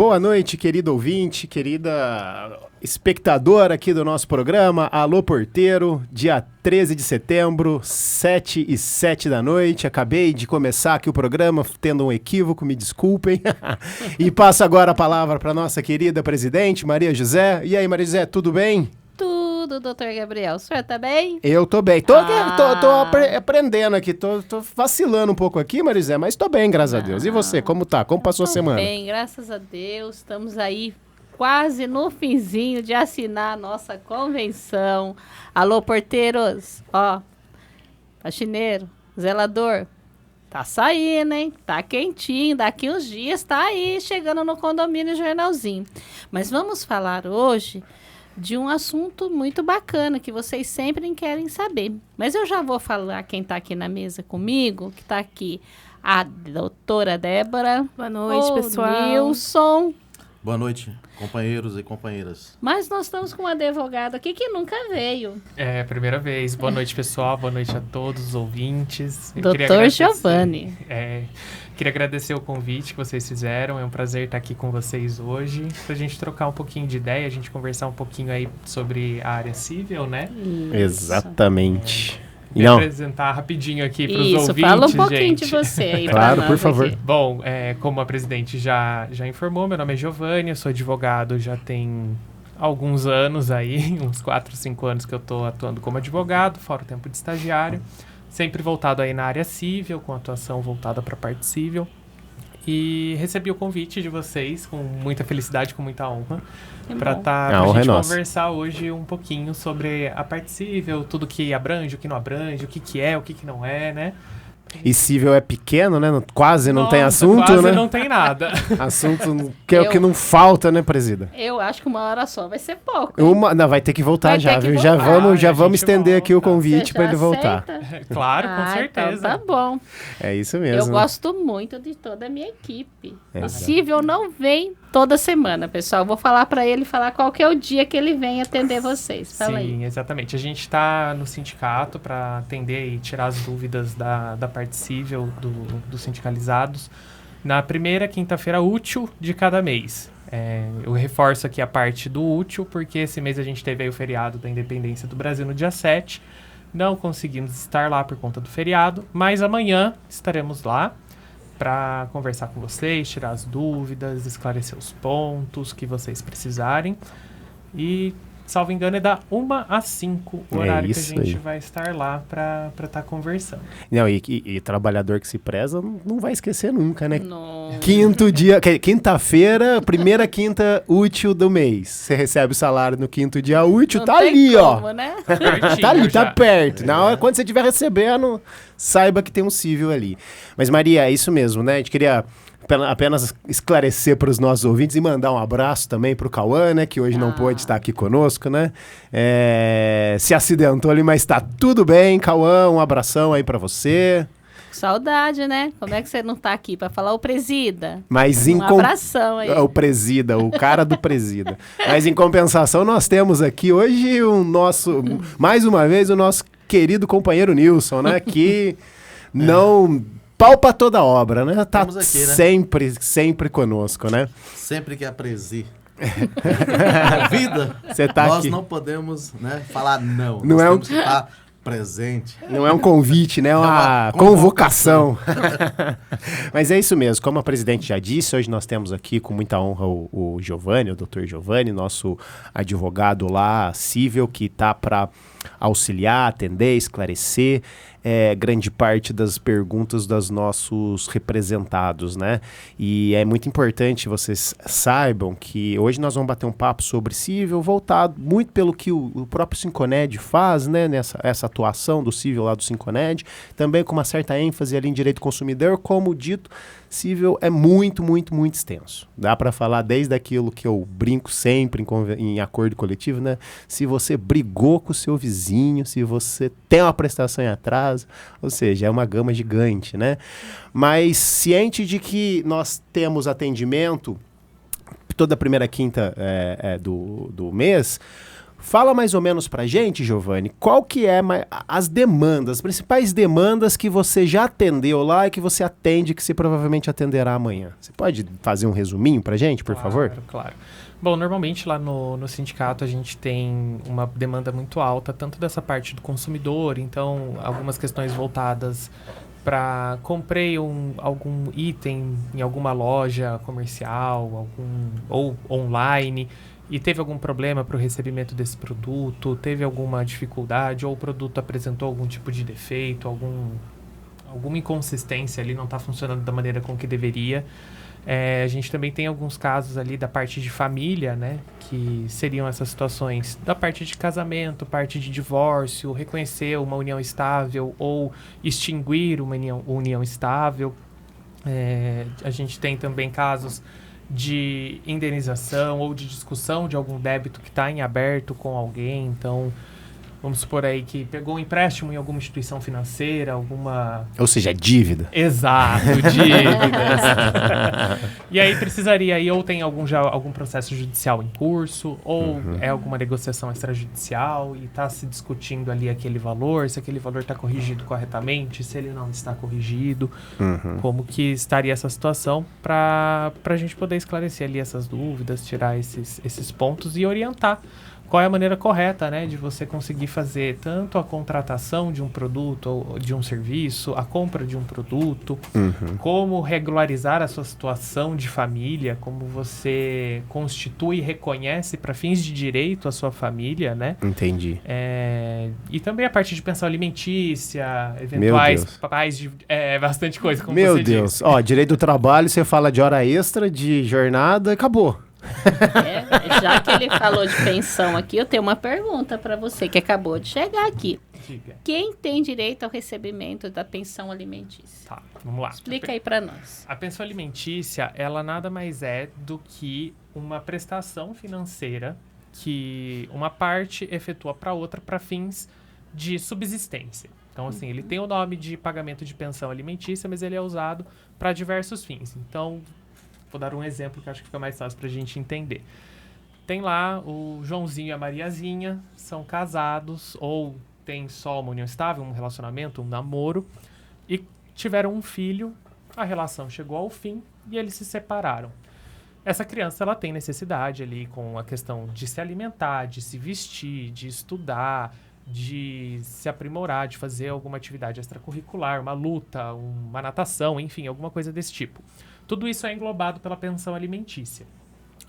Boa noite, querido ouvinte, querida espectadora aqui do nosso programa. Alô, porteiro, dia 13 de setembro, 7h07 da noite. Acabei de começar aqui o programa tendo um equívoco, me desculpem. E passo agora a palavra para nossa querida presidente, Maria José. E aí, Maria José, tudo bem? Tudo, doutor Gabriel. O senhor tá bem? Eu tô bem. Tô aprendendo aqui, tô vacilando um pouco aqui, Marizé, mas tô bem, graças a Deus. E você, como tá? Como passou a semana? Bem, graças a Deus. Estamos aí quase no finzinho de assinar a nossa convenção. Alô, porteiros, ó, faxineiro, zelador, tá saindo, hein? Tá quentinho, daqui uns dias tá aí, chegando no condomínio Jornalzinho. Mas vamos falar hoje de um assunto muito bacana que vocês sempre querem saber. Mas eu já vou falar quem está aqui na mesa comigo, que está aqui a doutora Débora. Boa noite, pessoal. Nilson. Boa noite, companheiros e companheiras. Mas nós estamos com um advogado aqui que nunca veio. É, primeira vez. Boa noite, pessoal. Boa noite a todos os ouvintes. Doutor Giovanni. Queria agradecer o convite que vocês fizeram. É um prazer estar aqui com vocês hoje. Pra gente trocar um pouquinho de ideia, a gente conversar um pouquinho aí sobre a área civil, né? Isso. Exatamente. Me apresentar rapidinho aqui para os ouvintes, gente. Fala um pouquinho de você aí. Claro, por favor. Aqui. Bom, como a presidente já informou, meu nome é Giovanni, eu sou advogado já tem alguns anos aí, uns 4, 5 anos que eu estou atuando como advogado, fora o tempo de estagiário, sempre voltado aí na área civil, com atuação voltada para a parte civil. E recebi o convite de vocês com muita felicidade, com muita honra, para a gente conversar hoje um pouquinho sobre a parte civil, tudo que abrange, o que não abrange, o que é, o que não é, né? E civil é pequeno, né? Quase não tem assunto, quase né? Não tem nada. Assunto que é o que não falta, né, presida? Eu acho que uma hora só vai ser pouco. Não, vai ter que voltar já, viu? Já vamos estender aqui o convite para ele voltar. Claro, com certeza. Então tá bom. É isso mesmo. Eu gosto muito de toda a minha equipe. O civil não vem toda semana, pessoal. Vou falar para ele qual que é o dia que ele vem atender vocês. Fala aí. Sim, exatamente. A gente está no sindicato para atender e tirar as dúvidas da parte civil dos sindicalizados na primeira quinta-feira útil de cada mês. Eu reforço aqui a parte do útil, porque esse mês a gente teve aí o feriado da Independência do Brasil no dia 7. Não conseguimos estar lá por conta do feriado, mas amanhã estaremos lá para conversar com vocês, tirar as dúvidas, esclarecer os pontos que vocês precisarem. E, salvo engano, é da 1 às 5 o horário que a gente vai estar lá para estar conversando. Não, e trabalhador que se preza não vai esquecer nunca, né? Não. Quinta-feira, primeira quinta útil do mês. Você recebe o salário no quinto dia útil, não tá ali, como, ó. Né? Tá ali, já. Tá perto. Na hora, quando você estiver recebendo, saiba que tem um civil ali. Mas, Maria, é isso mesmo, né? A gente queria apenas esclarecer para os nossos ouvintes e mandar um abraço também para o Cauã, né? Que hoje não pôde estar aqui conosco, né? Se acidentou ali, mas tá tudo bem, Cauã. Um abração aí para você. Saudade, né? Como é que você não tá aqui para falar o presida? Mas um abração aí. O presida, o cara do presida. Mas em compensação, nós temos aqui hoje mais uma vez, o nosso querido companheiro Nilson, né? Que não palpa toda a obra, né? Tá aqui, né? sempre conosco, né? Sempre que aprecie a vida, nós aqui. Não podemos, né, falar não. Não nós é temos que estar presente. Não é um convite, né? É uma convocação. Mas é isso mesmo. Como a presidente já disse, hoje nós temos aqui com muita honra o Giovanni, o doutor Giovanni, nosso advogado lá, civil, que está para auxiliar, atender, esclarecer grande parte das perguntas dos nossos representados, né? E é muito importante vocês saibam que hoje nós vamos bater um papo sobre civil, voltado muito pelo que o próprio Sinconed faz, né? Essa atuação do civil lá do Sinconed, também com uma certa ênfase ali em direito do consumidor, como dito, civil é muito, muito, muito extenso. Dá para falar desde aquilo que eu brinco sempre em acordo coletivo, né? Se você brigou com o seu vizinho, se você tem uma prestação em atraso, ou seja, é uma gama gigante, né? Mas ciente de que nós temos atendimento toda primeira quinta do mês, Fala mais ou menos pra gente, Giovanni, qual que é as demandas, as principais demandas que você já atendeu lá e que você atende, que você provavelmente atenderá amanhã. Você pode fazer um resuminho pra gente, por favor? Claro. Bom, normalmente lá no sindicato a gente tem uma demanda muito alta, tanto dessa parte do consumidor, então algumas questões voltadas para comprei algum item em alguma loja comercial, ou online, e teve algum problema para o recebimento desse produto, teve alguma dificuldade, ou o produto apresentou algum tipo de defeito, alguma inconsistência ali, não está funcionando da maneira com que deveria. A gente também tem alguns casos ali da parte de família, né? Que seriam essas situações da parte de casamento, parte de divórcio, reconhecer uma união estável ou extinguir uma união estável. A gente tem também casos de indenização ou de discussão de algum débito que está em aberto com alguém. Então, vamos supor aí que pegou um empréstimo em alguma instituição financeira, alguma... Ou seja, dívida. Exato, dívidas. E aí precisaria aí, ou tem algum processo judicial em curso, ou é alguma negociação extrajudicial e está se discutindo ali aquele valor, se aquele valor está corrigido corretamente, se ele não está corrigido, como que estaria essa situação para a gente poder esclarecer ali essas dúvidas, tirar esses pontos e orientar qual é a maneira correta, né, de você conseguir fazer tanto a contratação de um produto ou de um serviço, a compra de um produto, como regularizar a sua situação de família, como você constitui e reconhece para fins de direito a sua família, né? Entendi. E também a parte de pensão alimentícia, eventuais pais de... bastante coisa, como Meu você Deus. disse. Ó, direito do trabalho, você fala de hora extra, de jornada, acabou. Já que ele falou de pensão aqui, eu tenho uma pergunta para você que acabou de chegar aqui. Diga. Quem tem direito ao recebimento da pensão alimentícia? Tá, vamos lá. Explica aí para nós. A pensão alimentícia, ela nada mais é do que uma prestação financeira que uma parte efetua para outra para fins de subsistência. Então, assim, ele tem o nome de pagamento de pensão alimentícia, mas ele é usado para diversos fins. Então, vou dar um exemplo que acho que fica mais fácil para a gente entender. Tem lá o Joãozinho e a Mariazinha, são casados ou tem só uma união estável, um relacionamento, um namoro, e tiveram um filho, a relação chegou ao fim e eles se separaram. Essa criança ela tem necessidade ali com a questão de se alimentar, de se vestir, de estudar, de se aprimorar, de fazer alguma atividade extracurricular, uma luta, uma natação, enfim, alguma coisa desse tipo. Tudo isso é englobado pela pensão alimentícia.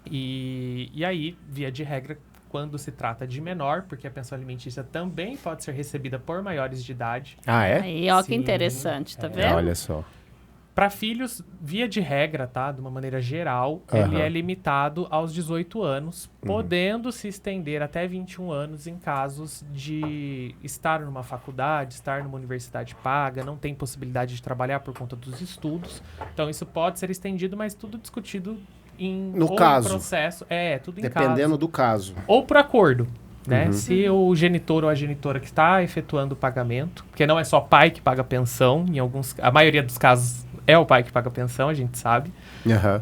E aí, via de regra, quando se trata de menor, porque a pensão alimentícia também pode ser recebida por maiores de idade. Ah, é? Aí, ó, que Sim, interessante, tá vendo? Olha só. Para filhos, via de regra, tá? De uma maneira geral, ele é limitado aos 18 anos, podendo se estender até 21 anos em casos de estar numa faculdade, estar numa universidade paga, não tem possibilidade de trabalhar por conta dos estudos. Então, isso pode ser estendido, mas tudo discutido no caso. Processo. Tudo em Dependendo caso. do caso. Ou por acordo. Né? Se o genitor ou a genitora que está efetuando o pagamento, porque não é só pai que paga pensão, a maioria dos casos é o pai que paga pensão, a gente sabe,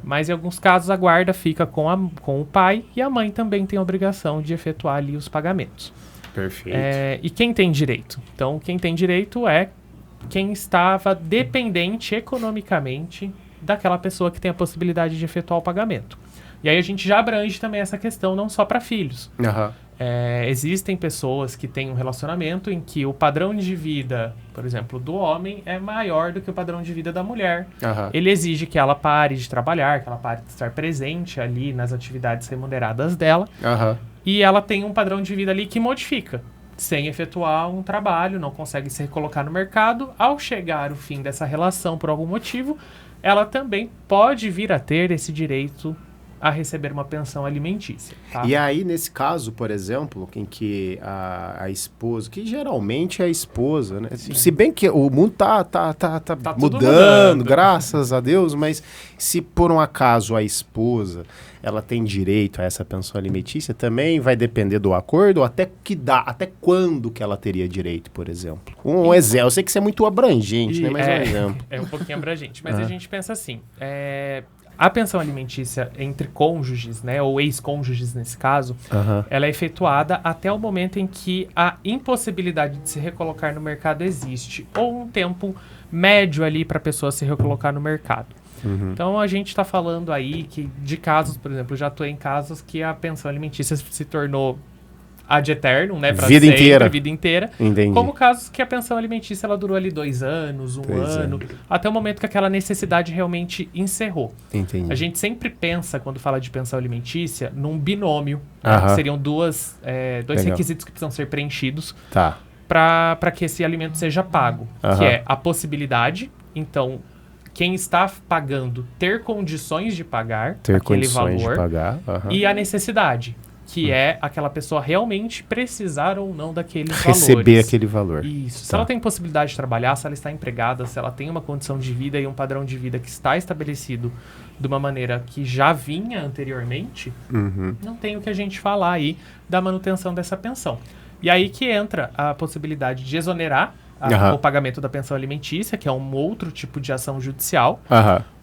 mas em alguns casos a guarda fica com o pai e a mãe também tem a obrigação de efetuar ali os pagamentos. Perfeito. E quem tem direito? Então, quem tem direito é quem estava dependente economicamente daquela pessoa que tem a possibilidade de efetuar o pagamento. E aí a gente já abrange também essa questão não só para filhos. Existem pessoas que têm um relacionamento em que o padrão de vida, por exemplo, do homem é maior do que o padrão de vida da mulher. Ele exige que ela pare de trabalhar, que ela pare de estar presente ali nas atividades remuneradas dela. E ela tem um padrão de vida ali que modifica, sem efetuar um trabalho, não consegue se recolocar no mercado. Ao chegar o fim dessa relação por algum motivo, ela também pode vir a ter esse direito a receber uma pensão alimentícia. Tá? E aí, nesse caso, por exemplo, em que a esposa, que geralmente é a esposa, né? Sim. Se bem que o mundo tá mudando, graças a Deus, mas se por um acaso a esposa ela tem direito a essa pensão alimentícia, também vai depender do acordo, ou até quando que ela teria direito, por exemplo. Um exemplo, eu sei que isso é muito abrangente, né? Mas um exemplo. É um pouquinho abrangente, mas a gente pensa assim, A pensão alimentícia entre cônjuges, né, ou ex-cônjuges nesse caso, ela é efetuada até o momento em que a impossibilidade de se recolocar no mercado existe, ou um tempo médio ali para a pessoa se recolocar no mercado. Então a gente está falando aí de casos, por exemplo, eu já estou em casos que a pensão alimentícia se tornou ad eternum, né, para vida inteira. Entendi. Como casos que a pensão alimentícia ela durou ali 2 anos, um ano, até o momento que aquela necessidade realmente encerrou. Entendi. A gente sempre pensa, quando fala de pensão alimentícia, num binômio, né, que seriam dois requisitos que precisam ser preenchidos para que esse alimento seja pago, que é a possibilidade, então quem está pagando ter condições de pagar aquele valor e a necessidade, que é aquela pessoa realmente precisar ou não daqueles valores. Receber aquele valor. Isso. Se ela tem possibilidade de trabalhar, se ela está empregada, se ela tem uma condição de vida e um padrão de vida que está estabelecido de uma maneira que já vinha anteriormente, não tem o que a gente falar aí da manutenção dessa pensão. E aí que entra a possibilidade de exonerar o pagamento da pensão alimentícia, que é um outro tipo de ação judicial,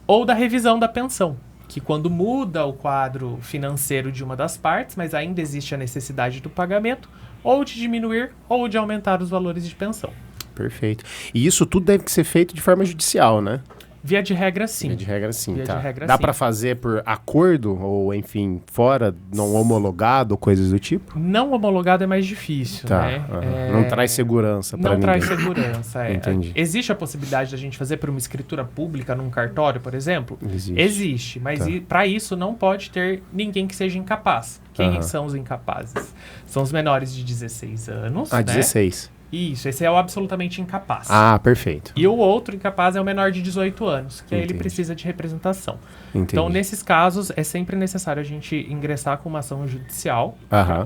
ou da revisão da pensão, que quando muda o quadro financeiro de uma das partes, mas ainda existe a necessidade do pagamento, ou de diminuir ou de aumentar os valores de pensão. Perfeito. E isso tudo deve ser feito de forma judicial, né? Via de regra, sim. Via de regra, sim. Via de regra, Dá sim. para fazer por acordo ou, enfim, fora, não homologado ou coisas do tipo? Não homologado é mais difícil, né? Não traz segurança para ninguém. Não traz segurança, Entendi. Existe a possibilidade da gente fazer por uma escritura pública num cartório, por exemplo? Existe, mas para isso não pode ter ninguém que seja incapaz. Quem são os incapazes? São os menores de 16 anos, né? 16. Isso, esse é o absolutamente incapaz. Perfeito. E o outro incapaz é o menor de 18 anos, que aí ele precisa de representação. Entendi. Então, nesses casos, é sempre necessário a gente ingressar com uma ação judicial,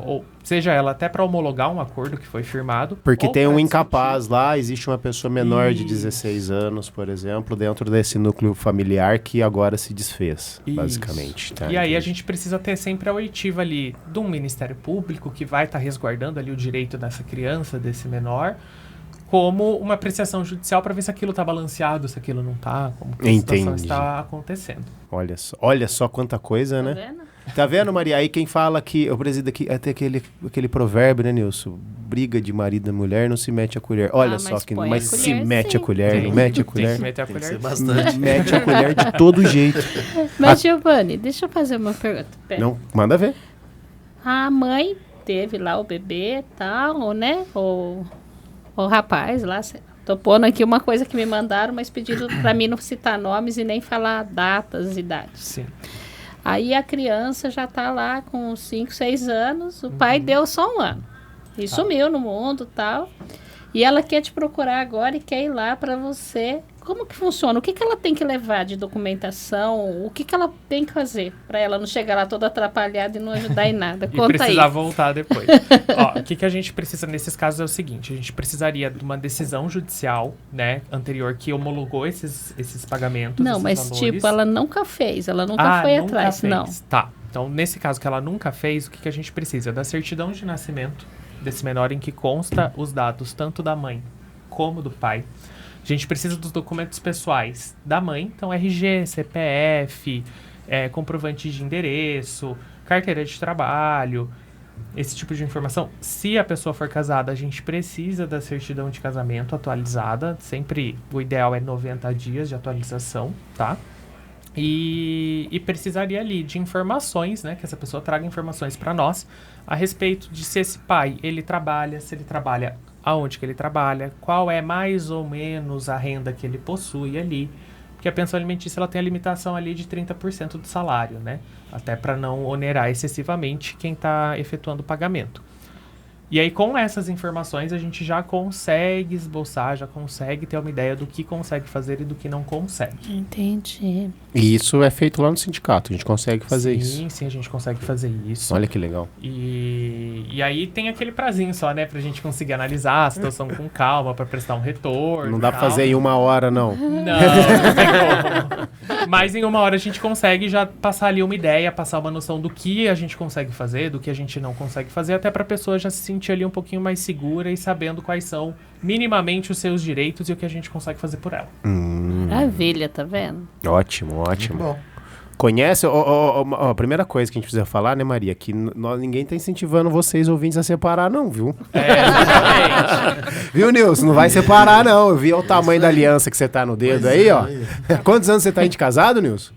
ou seja ela até para homologar um acordo que foi firmado. Porque tem um incapaz lá, existe uma pessoa menor de 16 anos, por exemplo, dentro desse núcleo familiar que agora se desfez, basicamente. E aí a gente precisa ter sempre a oitiva ali de um Ministério Público que vai estar resguardando ali o direito dessa criança, desse menor, como uma apreciação judicial para ver se aquilo está balanceado, se aquilo não está, como que a situação está acontecendo. Olha só quanta coisa, né? Vendo? Tá vendo, Maria? Aí quem fala que, eu presido aqui, até aquele provérbio, né, Nilson? Briga de marido e mulher não se mete a colher. Olha só, mas se mete a colher, não mete a colher. Tem que meter a colher. Bastante. Mete a colher de todo jeito. Mas, Giovanni, deixa eu fazer uma pergunta. Pera. Não, manda ver. A mãe teve lá o bebê e tal, né? O rapaz lá, tô pondo aqui uma coisa que me mandaram, mas pediram para mim não citar nomes e nem falar datas e idades. Sim. Aí a criança já tá lá com 5, 6 anos, o pai deu só 1 ano. E sumiu no mundo e tal. E ela quer te procurar agora e quer ir lá para você. Como que funciona? O que ela tem que levar de documentação? O que ela tem que fazer para ela não chegar lá toda atrapalhada e não ajudar em nada? Conta e precisar aí. voltar depois. Ó, o que a gente precisa nesses casos é o seguinte: a gente precisaria de uma decisão judicial, né, anterior que homologou esses pagamentos. Não, mas valores. tipo, ela nunca fez, ela nunca foi nunca atrás, fez. não. Tá. Então, nesse caso que ela nunca fez, o que a gente precisa? Da certidão de nascimento desse menor em que consta os dados tanto da mãe como do pai. A gente precisa dos documentos pessoais da mãe, então RG, CPF, comprovante de endereço, carteira de trabalho, esse tipo de informação. Se a pessoa for casada, a gente precisa da certidão de casamento atualizada, sempre o ideal é 90 dias de atualização, tá? E precisaria ali de informações, né, que essa pessoa traga informações para nós a respeito de se esse pai, ele trabalha, se ele trabalha aonde que ele trabalha, qual é mais ou menos a renda que ele possui ali, porque a pensão alimentícia ela tem a limitação ali de 30% do salário, né? Até para não onerar excessivamente quem está efetuando o pagamento. E aí, com essas informações, a gente já consegue esboçar, já consegue ter uma ideia do que consegue fazer e do que não consegue. Entendi. E isso é feito lá no sindicato, a gente consegue fazer isso. Sim, a gente consegue fazer isso. Olha que legal. E aí tem aquele prazinho só, né, pra gente conseguir analisar a situação com calma, pra prestar um retorno. Não dá pra fazer em 1 hora, não. Não tem como. Mas em 1 hora a gente consegue já passar ali uma ideia, passar uma noção do que a gente consegue fazer, do que a gente não consegue fazer, até pra pessoa já se sentir ali um pouquinho mais segura e sabendo quais são minimamente os seus direitos e o que a gente consegue fazer por ela. Maravilha, tá vendo? Ótimo, ótimo. Bom. Conhece? A primeira coisa que a gente precisa falar, né, Maria? Que ninguém tá incentivando vocês, ouvintes, a separar, não, viu? Exatamente. Viu, Nilson? Não vai separar, não. Eu vi o tamanho da aliança que você tá no dedo aí, ó. Quantos anos você tá de casado, Nilson?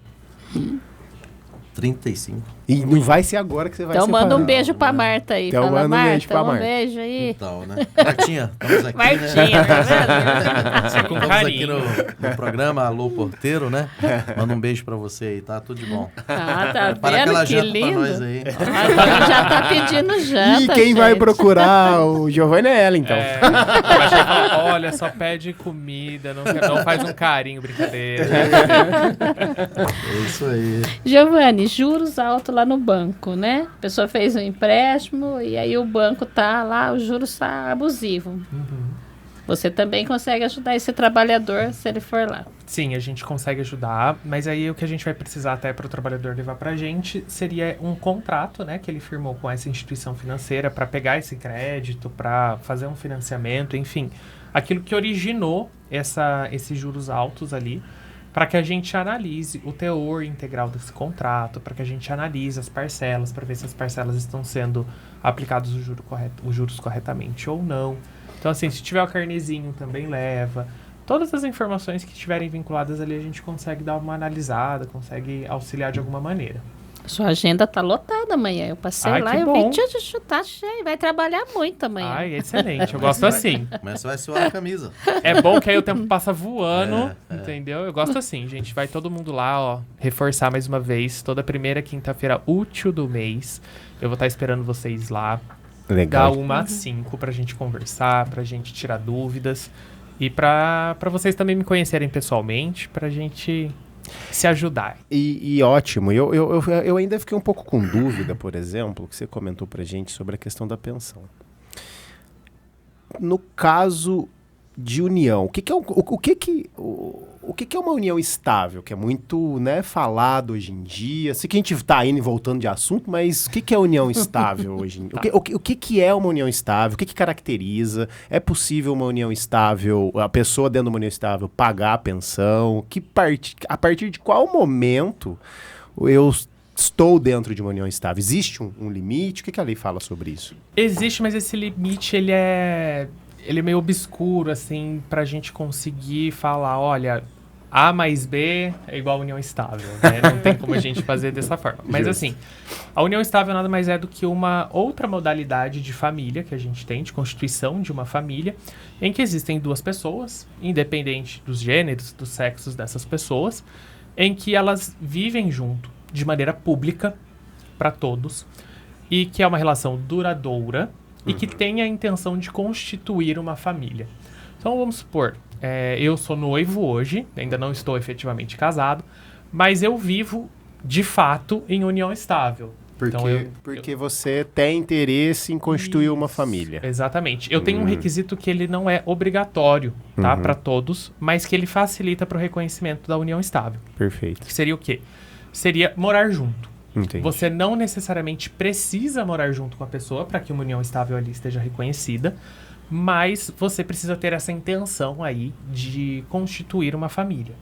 35. E não vai ser agora que você vai Então separar. manda um beijo pra Marta aí. Então Fala, manda um beijo pra um Marta. beijo aí. Então, né? Martinha, estamos aqui, Martinha, né? tá vendo? Com Estamos aqui carinho. no programa Alô Porteiro, né? Manda um beijo pra você aí, tá? Tudo de bom. Ah, tá Para aquela vendo? Que janta pra lindo. nós aí. Ah, já tá pedindo janta, E quem vai gente. procurar o Giovanni é ela, então. Vai chegar, olha, só pede comida, não faz um carinho, brincadeira. É isso aí. Giovanni, juros altos lá no banco, né? A pessoa fez um empréstimo e aí o banco tá lá, o juros tá abusivo. Você também consegue ajudar esse trabalhador se ele for lá. Sim, a gente consegue ajudar, mas aí o que a gente vai precisar até para o trabalhador levar para a gente seria um contrato, né, que ele firmou com essa instituição financeira para pegar esse crédito, para fazer um financiamento, enfim, aquilo que originou esses juros altos ali, para que a gente analise o teor integral desse contrato, para que a gente analise as parcelas, para ver se as parcelas estão sendo aplicados os juros corretamente ou não. Então, assim, se tiver o carnezinho, também leva. Todas as informações que estiverem vinculadas ali, a gente consegue dar uma analisada, consegue auxiliar de alguma maneira. Sua agenda tá lotada amanhã. Eu passei Ai, lá que e eu bom. vi, tá cheio. Vai trabalhar muito amanhã. Ai, excelente. Eu gosto assim. Mas você vai suar a camisa. É bom que aí o tempo passa voando, entendeu? Eu gosto assim, gente. Vai todo mundo lá, ó, reforçar mais uma vez. Toda primeira quinta-feira útil do mês. Eu vou estar esperando vocês lá. Legal. Da 1 às 5 pra gente conversar, pra gente tirar dúvidas. E pra vocês também me conhecerem pessoalmente, pra gente se ajudar. E ótimo. Eu ainda fiquei um pouco com dúvida, por exemplo, que você comentou pra gente sobre a questão da pensão. No caso de união, o que é uma união estável? Que é muito, né, falado hoje em dia. Sei que a gente está indo e voltando de assunto, mas o que é união estável hoje em dia? O que é uma união estável? O que caracteriza? É possível uma união estável, a pessoa dentro de uma união estável pagar a pensão? A partir de qual momento eu estou dentro de uma união estável? Existe um limite? O que a lei fala sobre isso? Existe, mas esse limite, ele é meio obscuro, assim, pra gente conseguir falar, olha, A mais B é igual a união estável, né? Não tem como a gente fazer dessa forma. Mas assim, a união estável nada mais é do que uma outra modalidade de família que a gente tem, de constituição de uma família, em que existem duas pessoas, independente dos gêneros, dos sexos dessas pessoas, em que elas vivem junto de maneira pública para todos e que é uma relação duradoura e que tem a intenção de constituir uma família. Então vamos supor, eu sou noivo hoje, ainda não estou efetivamente casado, mas eu vivo de fato em união estável. Porque você tem interesse em constituir uma família. Exatamente. Eu tenho um requisito que ele não é obrigatório, tá, para todos, mas que ele facilita para o reconhecimento da união estável. Perfeito. Que seria o quê? Seria morar junto. Entendi. Você não necessariamente precisa morar junto com a pessoa para que uma união estável ali esteja reconhecida, mas você precisa ter essa intenção aí de constituir uma família.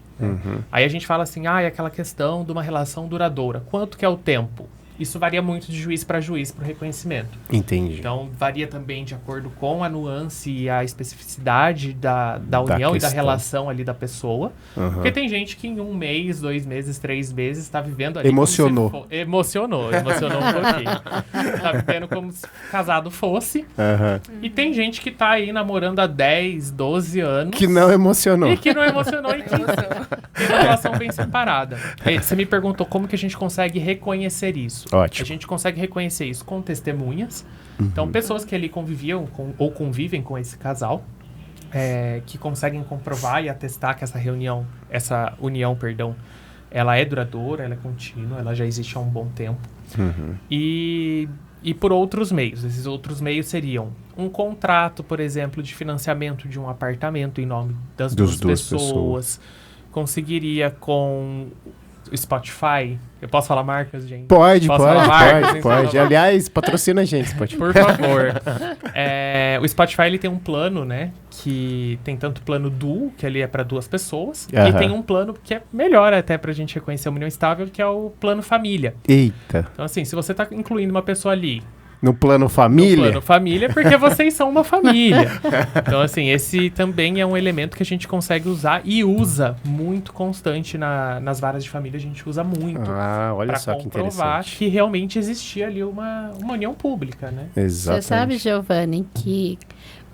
Aí a gente fala assim, é aquela questão de uma relação duradoura. Quanto que é o tempo? Isso varia muito de juiz para o reconhecimento. Entendi. Então, varia também de acordo com a nuance e a especificidade da união e da relação ali da pessoa. Porque tem gente que em 1 mês, 2 meses, 3 meses está vivendo ali... Emocionou Emocionou um pouquinho. Tá vivendo como se casado fosse. E tem gente que tá aí namorando há 10, 12 anos. Que não emocionou. E que não emocionou e que tem uma relação bem separada. Aí, você me perguntou como que a gente consegue reconhecer isso. Ótimo. A gente consegue reconhecer isso com testemunhas. Então, pessoas que ali conviviam ou convivem com esse casal, que conseguem comprovar e atestar que essa união, ela é duradoura, ela é contínua, ela já existe há um bom tempo. E por outros meios. Esses outros meios seriam um contrato, por exemplo, de financiamento de um apartamento em nome das duas pessoas. Conseguiria com o Spotify. Eu posso falar marcas, gente? Pode. Então, Aliás, patrocina a gente, Spotify. por favor. O Spotify, ele tem um plano, né? Que tem tanto plano duo, que ele é para 2 pessoas, e tem um plano que é melhor até pra gente reconhecer a união estável, que é o plano família. Eita. Então, assim, se você tá incluindo uma pessoa ali No plano família? no plano família, porque vocês são uma família. Então, assim, esse também é um elemento que a gente consegue usar e usa muito constante nas varas de família. A gente usa muito Olha para só que comprovar interessante. que realmente existia ali uma união pública, né? Exatamente. Você sabe, Giovanni, que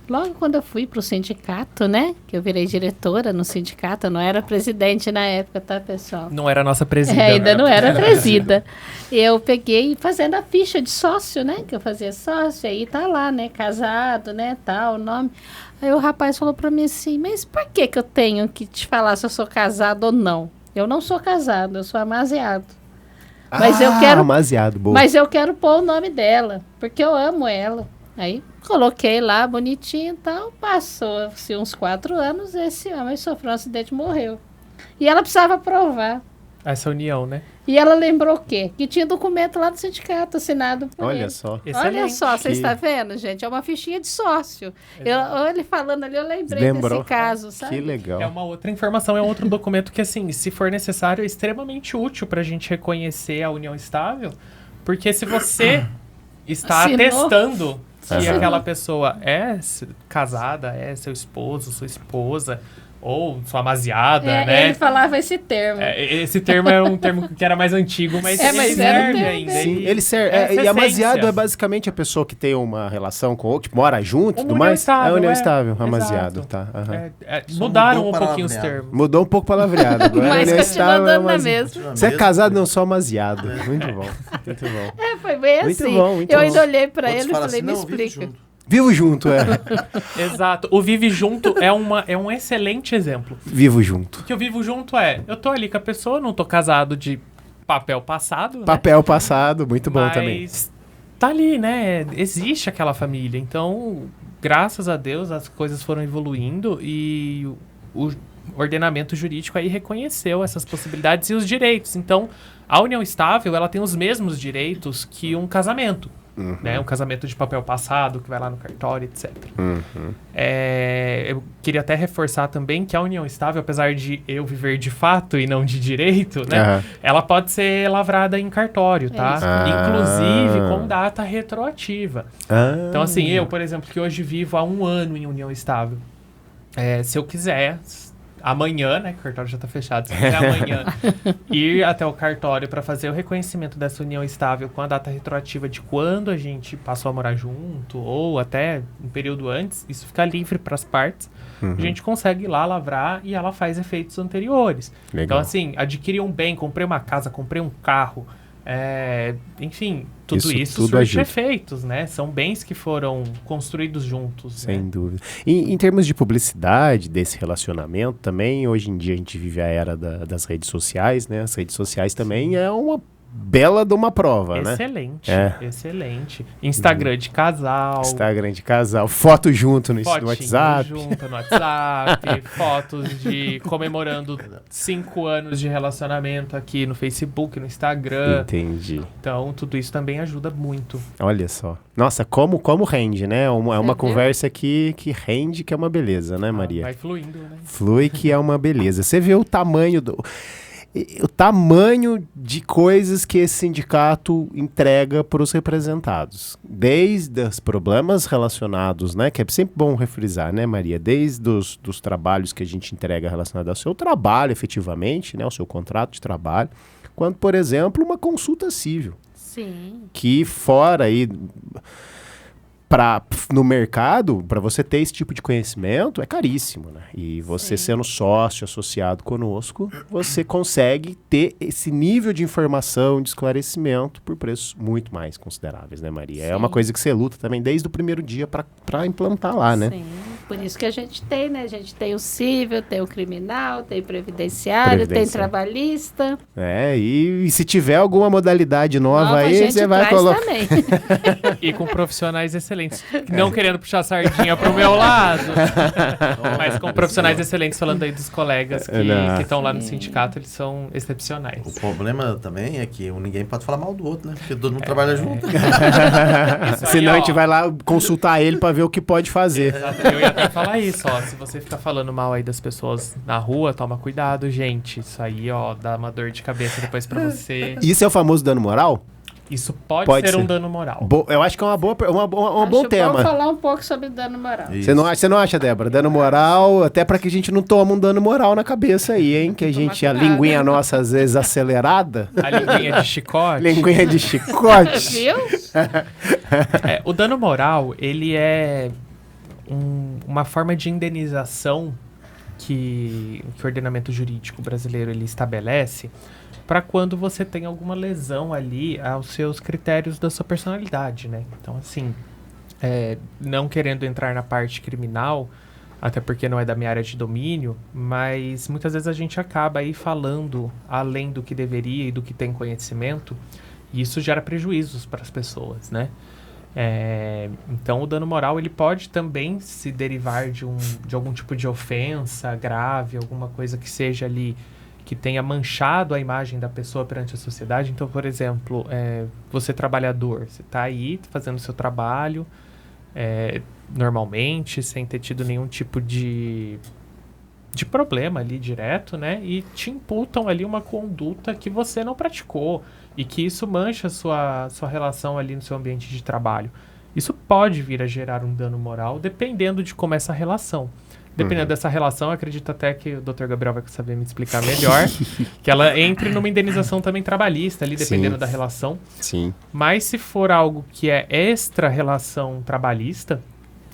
logo quando eu fui pro sindicato, né? Que eu virei diretora no sindicato, eu não era presidente na época, tá, pessoal? Não era a nossa presida. Ainda não era presida. Eu peguei fazendo a ficha de sócio, né? Que eu fazia sócio, aí tá lá, né? Casado, né? Tal, nome. Aí o rapaz falou pra mim assim, mas por que eu tenho que te falar se eu sou casado ou não? Eu não sou casado, eu sou amaziado. Mas eu quero... Amaziado, boa. Mas eu quero pôr o nome dela, porque eu amo ela. Aí coloquei lá bonitinho e tal. Passou-se uns 4 anos, esse homem sofreu um acidente e morreu. E ela precisava provar. Essa união, né? E ela lembrou o quê? Que tinha documento lá do sindicato assinado por ele. Olha só. Olha Excelente. só, você Que- está vendo, gente? É uma fichinha de sócio. Ele falando ali, eu lembrei Lembrou? desse caso, sabe? Que legal. É uma outra informação, é um outro documento que, assim, se for necessário, é extremamente útil pra gente reconhecer a união estável. Porque se você está Assinou. atestando que Assinou. aquela pessoa é casada, é seu esposo, sua esposa, ou sua amaziada, né? Ele falava esse termo. Esse termo era um termo que era mais antigo, mas ele mas era um serve termo ainda. Sim, Ele- ele serve. essa E amaziado essência. é basicamente a pessoa que tem uma relação com outro, tipo, mora junto e Uma tudo união mais. estável, É união é. estável, Exato. amaziado, tá. aham. Só mudaram mudou um pouquinho os palavreado. termos. Mudou um pouco palavreado. Agora Mas união continua estável é dando na amaziado. mesma. Você é casado, não, só amaziado. Muito bom. Muito bom. Foi bem Muito assim. bom, muito eu bom. ainda olhei pra Outros ele e falam falei, assim, me não, vive explica. junto. Vivo junto, é. Exato. O Vive Junto é um excelente exemplo. Vivo junto. O que eu vivo junto eu tô ali com a pessoa, não tô casado de papel passado, né? Papel passado, muito bom Mas também. tá ali, né? Existe aquela família. Então, graças a Deus, as coisas foram evoluindo e o ordenamento jurídico aí reconheceu essas possibilidades e os direitos. Então, a união estável, ela tem os mesmos direitos que um casamento. Né? Um casamento de papel passado, que vai lá no cartório, etc. Eu queria até reforçar também que a união estável, apesar de eu viver de fato e não de direito, né? Aham. Ela pode ser lavrada em cartório, tá? isso. Inclusive com data retroativa. Ah. Então, assim, eu, por exemplo, que hoje vivo há 1 ano em união estável, se eu quiser, amanhã, né, que o cartório já tá fechado, se eu quiser amanhã ir até o cartório para fazer o reconhecimento dessa união estável com a data retroativa de quando a gente passou a morar junto, ou até um período antes, isso fica livre para as partes, a gente consegue ir lá lavrar e ela faz efeitos anteriores. Legal. Então, assim, adquiri um bem, comprei uma casa, comprei um carro, enfim, tudo Isso isso tudo surge ajuda. efeitos, né? São bens que foram construídos juntos. Sem né? dúvida. Em termos de publicidade desse relacionamento também, hoje em dia a gente vive a era das redes sociais, né? As redes sociais também é uma bela de uma prova, né? Excelente, É. excelente. Instagram de casal. Instagram de casal, foto junto no Fotinho WhatsApp. junto no WhatsApp, fotos de comemorando 5 anos de relacionamento aqui no Facebook, no Instagram. Entendi. Então, tudo isso também ajuda muito. Olha só. Nossa, como rende, né? É uma viu? conversa que rende, que é uma beleza, né, Maria? Vai fluindo, né? Flui que é uma beleza. Você vê o tamanho o tamanho de coisas que esse sindicato entrega para os representados. Desde os problemas relacionados, né? Que é sempre bom refrisar, né, Maria? Desde dos trabalhos que a gente entrega relacionados ao seu trabalho, efetivamente, né? O seu contrato de trabalho. Quanto, por exemplo, uma consulta civil. Sim. Que fora aí... no mercado, para você ter esse tipo de conhecimento, é caríssimo, né? E você Sim. sendo sócio associado conosco, você consegue ter esse nível de informação, de esclarecimento por preços muito mais consideráveis, né, Maria? É Sim. uma coisa que você luta também desde o primeiro dia para implantar lá, né? Sim. Por isso que a gente tem, né? A gente tem o civil, tem o criminal, tem previdenciário, tem trabalhista. E se tiver alguma modalidade nova a aí, gente você vai traz colocar. também. E com profissionais excelentes. Não querendo puxar sardinha pro meu lado, mas com profissionais excelentes, falando aí dos colegas que estão lá no sindicato, eles são excepcionais. O problema também é que ninguém pode falar mal do outro, né? Porque todo mundo trabalha junto. Senão a gente vai lá consultar ele pra ver o que pode fazer. Exato. Eu ia até falar isso, ó. Se você ficar falando mal aí das pessoas na rua, toma cuidado, gente. Isso aí, ó, dá uma dor de cabeça depois pra você. Isso é o famoso dano moral? Isso pode ser um dano moral. Eu acho que é um bom tema. Vamos falar um pouco sobre dano moral. Você não acha, Débora? Dano moral, até pra que a gente não tome um dano moral na cabeça aí, hein? Que a linguinha nossa às vezes acelerada. A linguinha de chicote. Linguinha de chicote. Viu? O dano moral, ele é uma forma de indenização que o ordenamento jurídico brasileiro ele estabelece para quando você tem alguma lesão ali aos seus critérios da sua personalidade, né? Então, assim, não querendo entrar na parte criminal, até porque não é da minha área de domínio, mas muitas vezes a gente acaba aí falando além do que deveria e do que tem conhecimento, e isso gera prejuízos para as pessoas, né? Então o dano moral ele pode também se derivar de algum tipo de ofensa grave, alguma coisa que seja ali que tenha manchado a imagem da pessoa perante a sociedade. Então, por exemplo, você trabalhador, você está aí fazendo o seu trabalho normalmente, sem ter tido nenhum tipo de problema ali direto, né? E te imputam ali uma conduta que você não praticou e que isso mancha a sua relação ali no seu ambiente de trabalho. Isso pode vir a gerar um dano moral, dependendo de como é essa relação. Dependendo dessa relação, eu acredito até que o Dr. Gabriel vai saber me explicar melhor, que ela entre numa indenização também trabalhista ali, dependendo da relação. Sim. Mas se for algo que é extra relação trabalhista,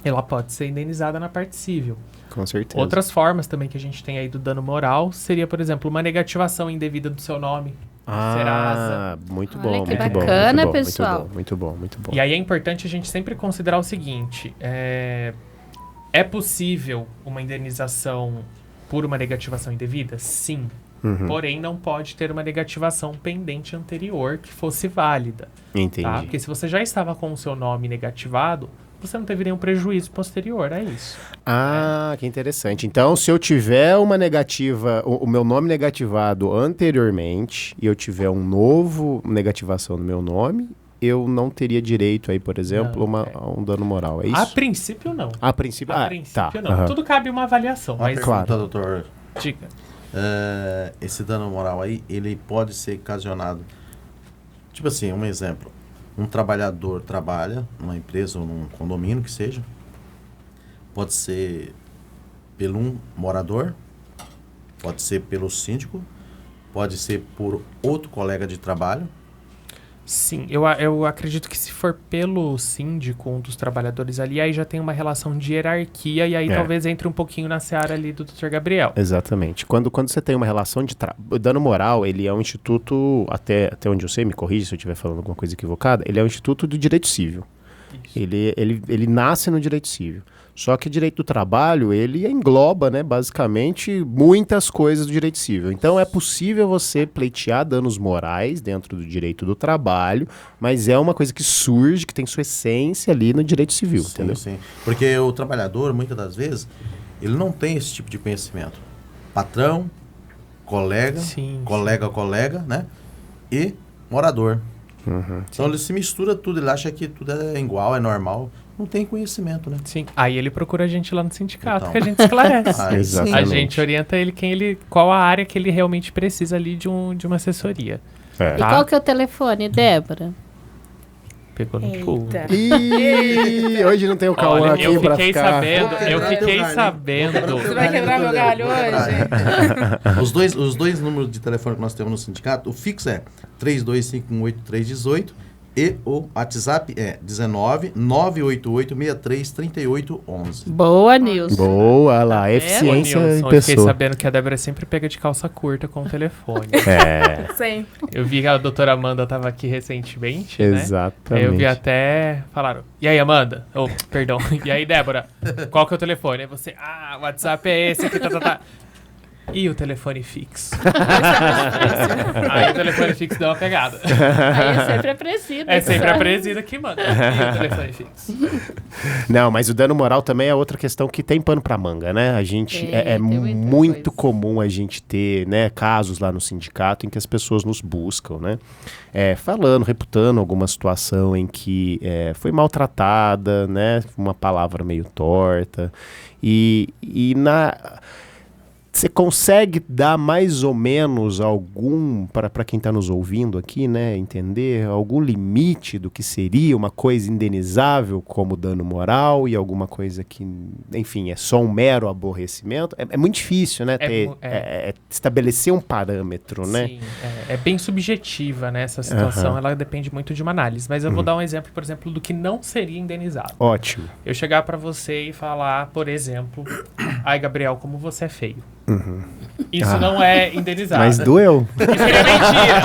ela pode ser indenizada na parte civil. Com certeza. Outras formas também que a gente tem aí do dano moral seria, por exemplo, uma negativação indevida do seu nome. Serasa. Muito Olha bom, que muito bacana, bom, pessoal. Muito bom. E aí é importante a gente sempre considerar o seguinte, é possível uma indenização por uma negativação indevida? Sim. Porém, não pode ter uma negativação pendente anterior que fosse válida. Entendi. Tá? Porque se você já estava com o seu nome negativado, você não teve nenhum prejuízo posterior a isso. Que interessante. Então, se eu tiver uma negativa, o meu nome negativado anteriormente, e eu tiver um novo negativação no meu nome, eu não teria direito aí, por exemplo, a um dano moral, é isso? A princípio, não. A princípio, não. Tudo cabe uma avaliação. Uma Mas, pergunta, claro. doutor. Diga. Esse dano moral aí, ele pode ser ocasionado... Tipo assim, um exemplo. Um trabalhador trabalha numa empresa ou num condomínio, que seja. Pode ser pelo um morador, pode ser pelo síndico, pode ser por outro colega de trabalho. Sim, eu acredito que se for pelo síndico, um dos trabalhadores ali, aí já tem uma relação de hierarquia e aí talvez entre um pouquinho na seara ali do Dr. Gabriel. Exatamente. Quando você tem uma relação de o dano moral, ele é um instituto, até onde eu sei, me corrige se eu estiver falando alguma coisa equivocada, ele é um instituto do direito civil. Ele nasce no direito civil. Só que o direito do trabalho, ele engloba, né, basicamente, muitas coisas do direito civil. Então, é possível você pleitear danos morais dentro do direito do trabalho, mas é uma coisa que surge, que tem sua essência ali no direito civil, entendeu? Sim. Porque o trabalhador, muitas das vezes, ele não tem esse tipo de conhecimento. Patrão, colega, colega, né? E morador. Então ele se mistura tudo, ele acha que tudo é igual, é normal. Não tem conhecimento, né? Sim. Aí ele procura a gente lá no sindicato, Então. que a gente esclarece. Exatamente. A gente orienta ele qual a área que ele realmente precisa ali de uma assessoria. E qual que é o telefone, Débora? Pegou no pulo. Ih, hoje não tem o Cauã aqui pra ficar... Eu fiquei sabendo. Você vai quebrar meu galho hoje? Os dois números de telefone que nós temos no sindicato, o fixo é 32518318 E o WhatsApp é 19 988 63 38 11. Boa, Nilson. Boa lá, Tá eficiência Ô, em Nilson, eu fiquei pessoa. sabendo que a Débora sempre pega de calça curta com o telefone. É, Sempre. Eu vi que a doutora Amanda estava aqui recentemente, né? Aí exatamente. eu vi até... Falaram, e aí, Amanda? Oh, perdão. E aí, Débora? Qual que é o telefone? Aí você, o WhatsApp é esse aqui, tá. E o telefone fixo? Aí o telefone fixo deu uma pegada. Aí é sempre a presida. É sempre a presida que manda. E o telefone fixo? Não, mas o dano moral também é outra questão que tem pano pra manga, né? A gente é Tem muita muito coisa. comum a gente ter, né, casos lá no sindicato em que as pessoas nos buscam, né? Falando, reputando alguma situação em que foi maltratada, né? Uma palavra meio torta. Você consegue dar mais ou menos algum, para quem está nos ouvindo aqui, né, entender, algum limite do que seria uma coisa indenizável como dano moral e alguma coisa que, enfim, é só um mero aborrecimento? É muito difícil, né, estabelecer um parâmetro, né? Sim, é bem subjetiva, né? Essa situação, ela depende muito de uma análise. Mas eu vou dar um exemplo, por exemplo, do que não seria indenizado. Ótimo. Eu chegar pra você e falar, por exemplo, ai, Gabriel, como você é feio. Isso não é indenizado. Mas doeu. Isso seria mentira.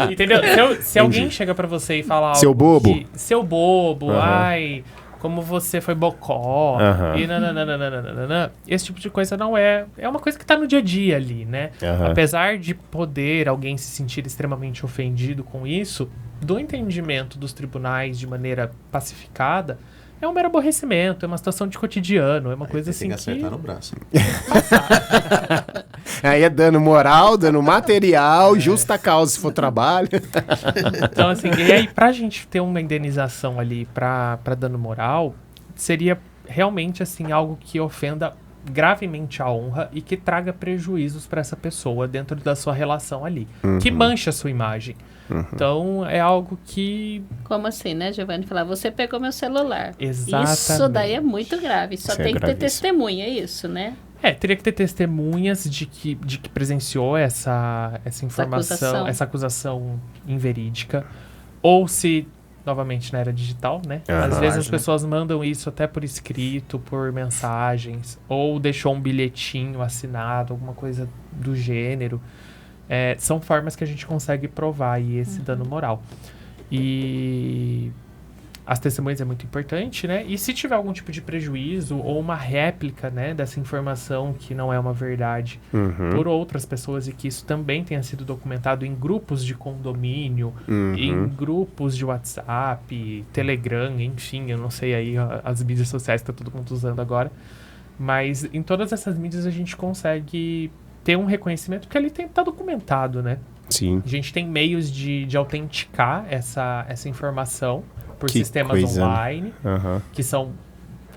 Entendeu? Se alguém chega pra você e fala algo Seu bobo. seu bobo, ai, como você foi bocó, e nananana, esse tipo de coisa não é uma coisa que tá no dia a dia ali, né? Apesar de poder alguém se sentir extremamente ofendido com isso, do entendimento dos tribunais de maneira pacificada, é um mero aborrecimento, é uma situação de cotidiano, é uma coisa assim Tem que que... acertar no braço. Aí é dano moral, dano material, justa causa se for trabalho. Então, assim, e aí pra gente ter uma indenização ali pra dano moral, seria realmente, assim, algo que ofenda gravemente a honra e que traga prejuízos pra essa pessoa dentro da sua relação ali, que mancha a sua imagem. Então, é algo que... Como assim, né, Giovanni? Falar, você pegou meu celular. Exatamente. Isso daí é muito grave. Só Isso é tem que ter gravíssimo. testemunha, é isso, né? Teria que ter testemunhas de que presenciou essa informação, essa acusação inverídica. Ou se, novamente, na era digital, né? Às vezes as pessoas mandam isso até por escrito, por mensagens, ou deixou um bilhetinho assinado, alguma coisa do gênero. São formas que a gente consegue provar aí esse dano moral. E as testemunhas é muito importante, né? E se tiver algum tipo de prejuízo ou uma réplica, né, dessa informação que não é uma verdade por outras pessoas e que isso também tenha sido documentado em grupos de condomínio, em grupos de WhatsApp, Telegram, enfim, eu não sei aí as mídias sociais que tá todo mundo usando agora. Mas em todas essas mídias a gente consegue ter um reconhecimento, porque ali tá documentado, né? Sim. A gente tem meios de autenticar essa informação por Que sistemas coisa, né? online, que são...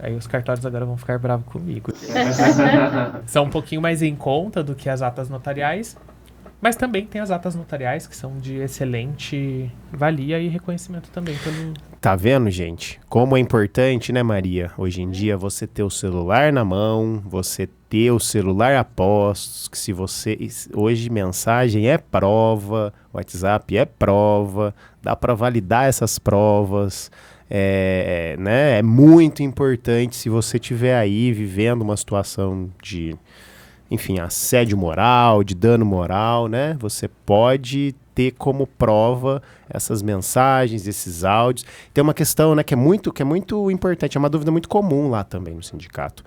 Aí os cartórios agora vão ficar bravos comigo. São um pouquinho mais em conta do que as atas notariais, mas também tem as atas notariais que são de excelente valia e reconhecimento também pelo... Tá vendo, gente? Como é importante, né, Maria? Hoje em dia, você ter o celular na mão, você ter o celular a postos, que se você... Hoje, mensagem é prova, WhatsApp é prova, dá para validar essas provas, né? É muito importante se você estiver aí vivendo uma situação de, enfim, assédio moral, de dano moral, né? Você pode ter como prova essas mensagens, esses áudios. Tem uma questão, né, que é muito importante, é uma dúvida muito comum lá também no sindicato.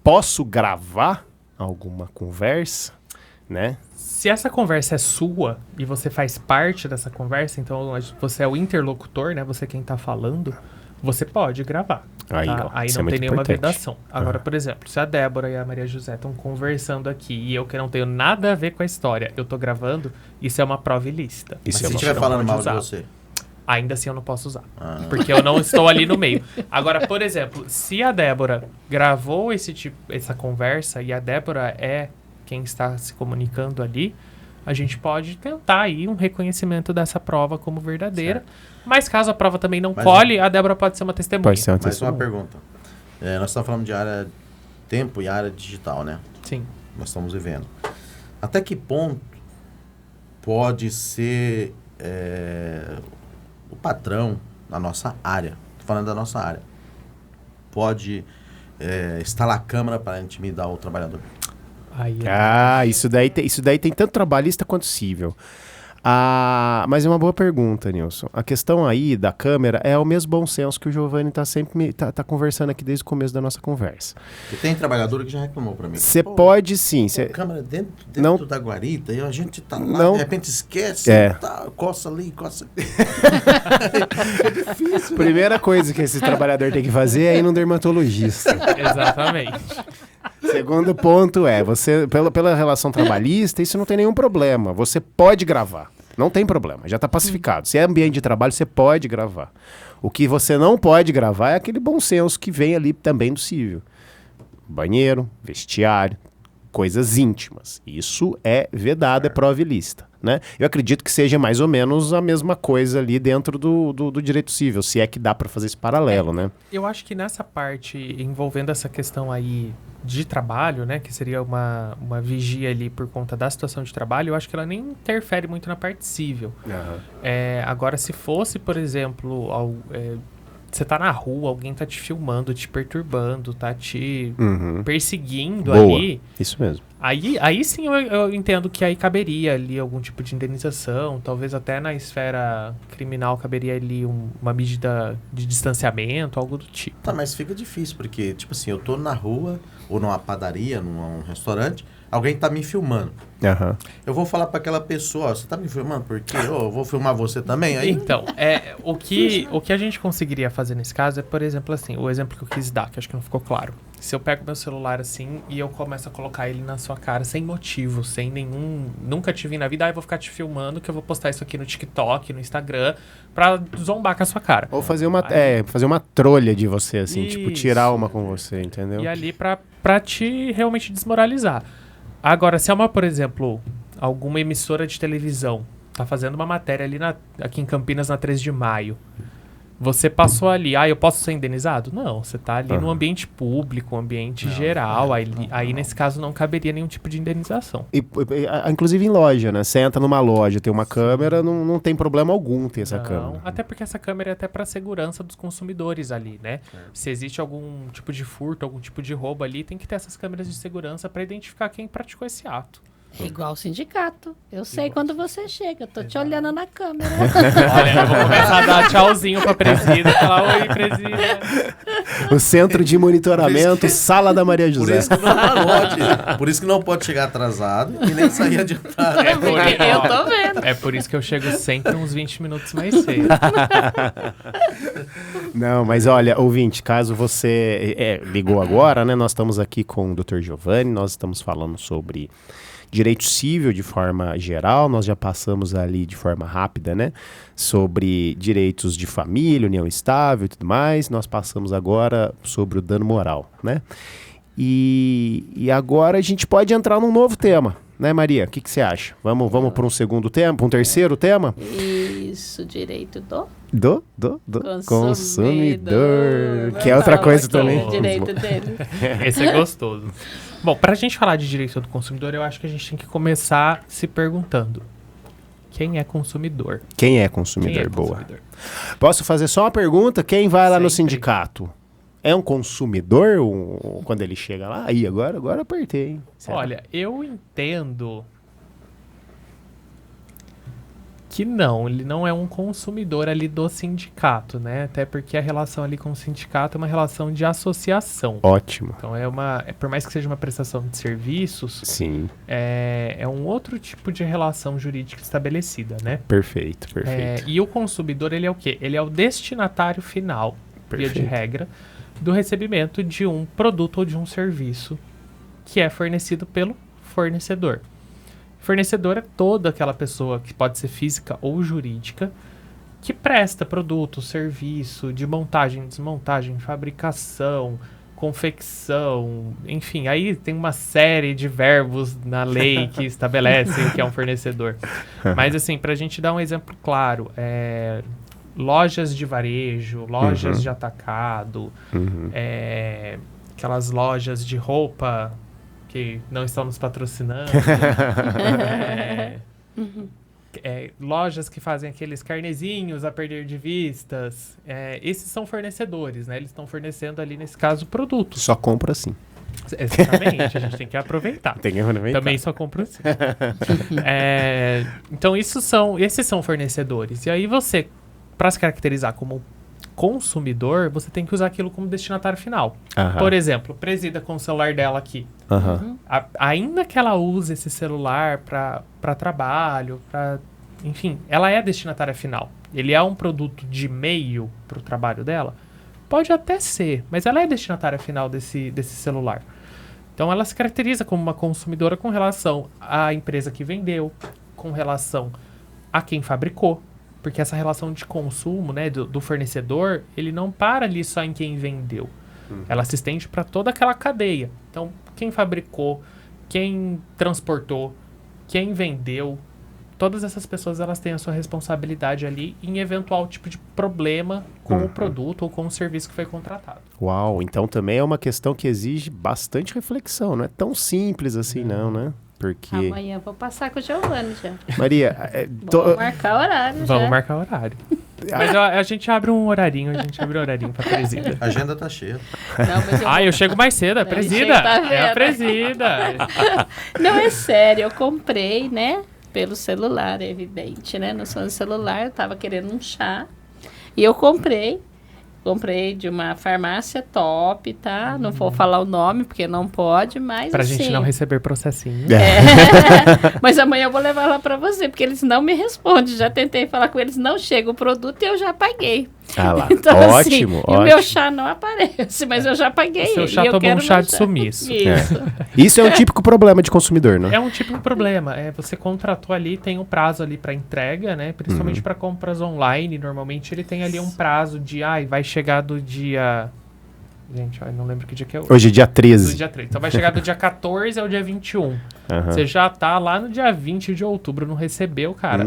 Posso gravar alguma conversa, né? Se essa conversa é sua e você faz parte dessa conversa, então você é o interlocutor, né? Você quem tá falando, você pode gravar. Aí, tá? ó, Aí isso não é tem muito nenhuma importante. vedação. Agora, por exemplo, se a Débora e a Maria José estão conversando aqui e eu que não tenho nada a ver com a história, eu tô gravando, isso é uma prova ilícita. Isso Mas é se uma estiver não falando pode mal usar. de você. Ainda assim eu não posso usar. Porque eu não estou ali no meio. Agora, por exemplo, se a Débora gravou essa conversa e a Débora é quem está se comunicando ali, a gente pode tentar aí um reconhecimento dessa prova como verdadeira. Certo. Mas caso a prova também não Mas cole, a Débora pode ser uma testemunha. Pode ser uma Mais uma testemunha. pergunta. Nós estamos falando de área tempo e área digital, né? Sim. Nós estamos vivendo. Até que ponto pode ser o patrão, na nossa área, tô falando da nossa área, pode instalar a câmera para intimidar o trabalhador. Isso daí tem tanto trabalhista quanto civil. Mas é uma boa pergunta, Nilson. A questão aí da câmera é o mesmo bom senso que o Giovanni tá sempre tá conversando aqui desde o começo da nossa conversa. Porque tem trabalhador que já reclamou para mim. Você pode sim. Câmera dentro não, da guarita e a gente tá lá, não, de repente esquece, coça ali, coça aqui. É difícil. Primeira coisa que esse trabalhador tem que fazer é ir num dermatologista. Exatamente. Segundo ponto você, pela relação trabalhista, isso não tem nenhum problema. Você pode gravar. Não tem problema, já está pacificado. Se é ambiente de trabalho, você pode gravar. O que você não pode gravar é aquele bom senso que vem ali também do civil. Banheiro, vestiário, coisas íntimas. Isso é vedado, é prova ilícita, né? Eu acredito que seja mais ou menos a mesma coisa ali dentro do direito civil, se é que dá para fazer esse paralelo, né? Eu acho que nessa parte, envolvendo essa questão aí de trabalho, né, que seria uma vigia ali por conta da situação de trabalho, eu acho que ela nem interfere muito na parte civil. Uhum. Agora, se fosse, por exemplo, você tá na rua, alguém tá te filmando, te perturbando, tá te perseguindo ali. Isso mesmo. Aí sim eu entendo que aí caberia ali algum tipo de indenização, talvez até na esfera criminal caberia ali uma medida de distanciamento, algo do tipo. Tá, mas fica difícil, porque, tipo assim, eu tô na rua, ou numa padaria, num restaurante, alguém tá me filmando. Uhum. Eu vou falar para aquela pessoa, você tá me filmando porque eu vou filmar você também? Aí... Então, o que a gente conseguiria fazer nesse caso é, por exemplo, assim, o exemplo que eu quis dar, que acho que não ficou claro. Se eu pego meu celular assim e eu começo a colocar ele na sua cara sem motivo, sem nenhum... Nunca te vi na vida, eu vou ficar te filmando, que eu vou postar isso aqui no TikTok, no Instagram, pra zombar com a sua cara. Ou fazer uma trolha de você, assim, tipo, tirar uma com você, entendeu? E ali pra te realmente desmoralizar. Agora, se é por exemplo, alguma emissora de televisão tá fazendo uma matéria ali aqui em Campinas na 3 de maio, você passou ali, eu posso ser indenizado? Não, você tá ali no ambiente público, ambiente geral, aí nesse caso não caberia nenhum tipo de indenização. Inclusive em loja, né? Você entra numa loja, tem uma câmera, não tem problema algum ter essa câmera. Até porque essa câmera é até para segurança dos consumidores ali, né? Se existe algum tipo de furto, algum tipo de roubo ali, tem que ter essas câmeras de segurança para identificar quem praticou esse ato. É igual o sindicato. Eu sei quando você chega, eu tô te olhando na câmera. Olha, eu vou começar a dar tchauzinho pra presida, falar oi, presida. O centro de monitoramento, sala da Maria José. Por isso que não pode chegar atrasado e nem sair adiantado. Eu tô vendo. É por isso que eu chego sempre uns 20 minutos mais cedo. Não, mas olha, ouvinte, caso você ligou agora, né? Nós estamos aqui com o Dr. Giovanni, nós estamos falando sobre direito civil de forma geral, nós já passamos ali de forma rápida, né, sobre direitos de família, união estável e tudo mais, nós passamos agora sobre o dano moral, né, e agora a gente pode entrar num novo tema, né, Maria? O que você acha? Vamos para um segundo tema, para um terceiro tema? Isso, direito do consumidor. Que é outra coisa também. Direito dele. Esse é gostoso. Bom, pra gente falar de direito do consumidor, eu acho que a gente tem que começar se perguntando: quem é consumidor? Quem é consumidor? Boa. Posso fazer só uma pergunta? Quem vai lá no sindicato? É um consumidor quando ele chega lá? Aí, agora eu apertei, hein? Olha, eu entendo que não, ele não é um consumidor ali do sindicato, né? Até porque a relação ali com o sindicato é uma relação de associação. Ótimo. Então por mais que seja uma prestação de serviços, sim, é um outro tipo de relação jurídica estabelecida, né? Perfeito. E o consumidor, ele é o quê? Ele é o destinatário final, via de regra, do recebimento de um produto ou de um serviço que é fornecido pelo fornecedor. Fornecedor é toda aquela pessoa, que pode ser física ou jurídica, que presta produto, serviço de montagem, desmontagem, fabricação, confecção, enfim, aí tem uma série de verbos na lei que estabelecem o que é um fornecedor. Mas assim, pra gente dar um exemplo claro, lojas de varejo, lojas de atacado, aquelas lojas de roupa que não estão nos patrocinando. lojas que fazem aqueles carnezinhos a perder de vistas. Esses são fornecedores, né? Eles estão fornecendo ali, nesse caso, produtos. Só compra assim. Exatamente, a gente tem que aproveitar. Tem que aproveitar. Também só compro assim. Então, esses são fornecedores. E aí você, para se caracterizar como consumidor, você tem que usar aquilo como destinatário final. Aham. Por exemplo, presida com o celular dela aqui. Aham. Ainda que ela use esse celular para trabalho, enfim, ela é a destinatária final. Ele é um produto de meio para o trabalho dela? Pode até ser, mas ela é a destinatária final desse celular. Então, ela se caracteriza como uma consumidora com relação à empresa que vendeu, com relação a quem fabricou. Porque essa relação de consumo, né, do fornecedor, ele não para ali só em quem vendeu. Ela se estende para toda aquela cadeia. Então, quem fabricou, quem transportou, quem vendeu, todas essas pessoas elas têm a sua responsabilidade ali em eventual tipo de problema com o produto ou com o serviço que foi contratado. Uau, então também é uma questão que exige bastante reflexão. Não é tão simples assim, não, né? Porque... Amanhã eu vou passar com o Giovanni já. Maria, Vamos marcar horário já. Vamos marcar horário. Mas a gente abre um horarinho, pra presida. A agenda tá cheia. Não, mas Eu chego mais cedo, é presida. Tá vendo? É a presida. Não, é sério, eu comprei, né? Pelo celular, é evidente, né? No seu celular, eu tava querendo um chá. E eu comprei. Comprei de uma farmácia top, tá? Não vou falar o nome, porque não pode, mas Pra assim, gente não receber processinho. Mas amanhã eu vou levar lá pra você, porque eles não me respondem. Já tentei falar com eles, não chega o produto e eu já paguei. Ah lá, Então, ótimo, assim, ótimo. E o meu chá não aparece, mas eu já paguei. Seu ele, chá e eu tomou quero um chá meu de sumiço. Isso. Isso é um típico problema de consumidor, não é? É um tipo de problema. Você contratou ali, tem um prazo ali para entrega, né? Principalmente para compras online. Normalmente ele tem ali um prazo de, vai chegar do dia... Gente, eu não lembro que dia que é hoje. Hoje é dia 13. Do dia 13. Então vai chegar do dia 14 ao dia 21. Aham. Você já tá lá no dia 20 de outubro, não recebeu, cara.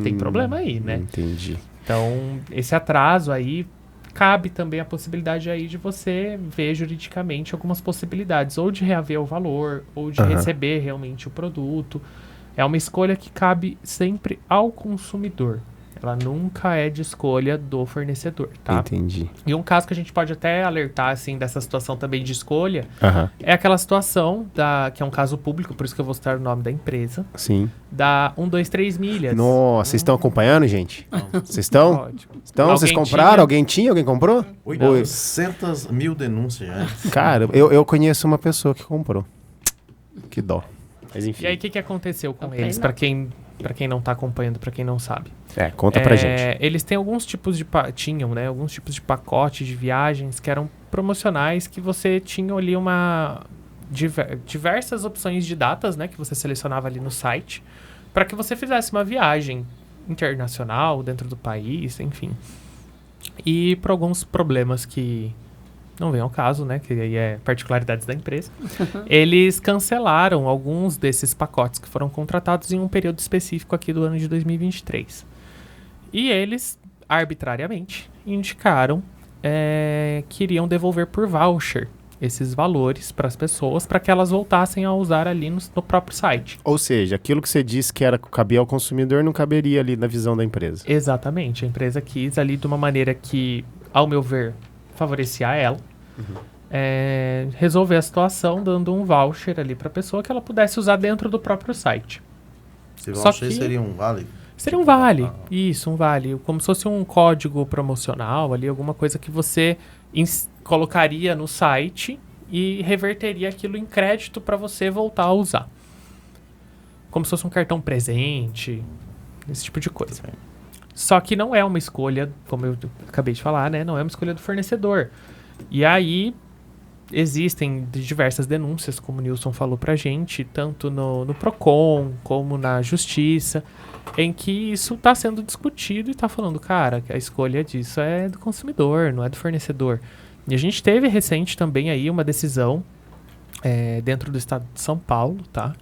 Tem problema aí, né? Entendi. Então, esse atraso aí, cabe também a possibilidade aí de você ver juridicamente algumas possibilidades, ou de reaver o valor, ou de receber realmente o produto. É uma escolha que cabe sempre ao consumidor. Ela nunca é de escolha do fornecedor, tá? Entendi. E um caso que a gente pode até alertar, assim, dessa situação também de escolha, Aham. é aquela situação, que é um caso público, por isso que eu vou citar o nome da empresa, Sim. da 123 milhas. Nossa, vocês estão acompanhando, gente? Vocês estão? Ótimo. Então, vocês Alguém compraram? tinha? Alguém tinha? Alguém comprou? 800 mil denúncias já. Cara, eu conheço uma pessoa que comprou. Que dó. Mas enfim. E aí, o que aconteceu com Comprei eles? não. Pra quem não tá acompanhando, pra quem não sabe. Conta pra gente. Eles têm alguns tipos de... Tinham, né? Alguns tipos de pacotes de viagens que eram promocionais, que você tinha ali diversas opções de datas, né? Que você selecionava ali no site, para que você fizesse uma viagem internacional, dentro do país, enfim. E por alguns problemas que não vem ao caso, né? Que aí é particularidades da empresa. Eles cancelaram alguns desses pacotes que foram contratados em um período específico aqui do ano de 2023. E eles, arbitrariamente, indicaram que iriam devolver por voucher esses valores para as pessoas, para que elas voltassem a usar ali no próprio site. Ou seja, aquilo que você disse que cabia ao consumidor não caberia ali na visão da empresa. Exatamente. A empresa quis ali de uma maneira que, ao meu ver, favorecia a ela. Resolver a situação dando um voucher ali para a pessoa que ela pudesse usar dentro do próprio site. Esse Só voucher que- seria um vale? Seria um vale. Isso, um vale. Como se fosse um código promocional ali, alguma coisa que você colocaria no site e reverteria aquilo em crédito para você voltar a usar. Como se fosse um cartão presente, esse tipo de coisa. Só que não é uma escolha, como eu acabei de falar, né? Não é uma escolha do fornecedor. E aí existem diversas denúncias, como o Nilson falou pra gente, tanto no Procon como na Justiça, em que isso está sendo discutido e está falando, cara, que a escolha disso é do consumidor, não é do fornecedor. E a gente teve recente também aí uma decisão dentro do estado de São Paulo, tá?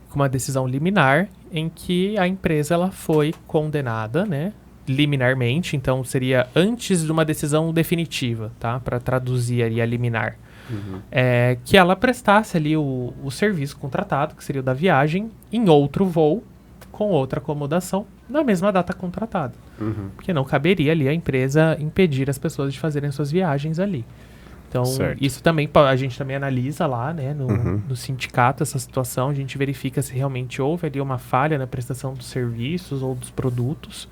Com uma decisão liminar, em que a empresa ela foi condenada, né? Liminarmente, então seria antes de uma decisão definitiva, tá? Para traduzir ali a liminar. Que ela prestasse ali o serviço contratado, que seria o da viagem, em outro voo, com outra acomodação na mesma data contratada. Porque não caberia ali a empresa impedir as pessoas de fazerem suas viagens ali. Então, Certo. isso também a gente também analisa lá, né, no sindicato essa situação, a gente verifica se realmente houve ali uma falha na prestação dos serviços ou dos produtos,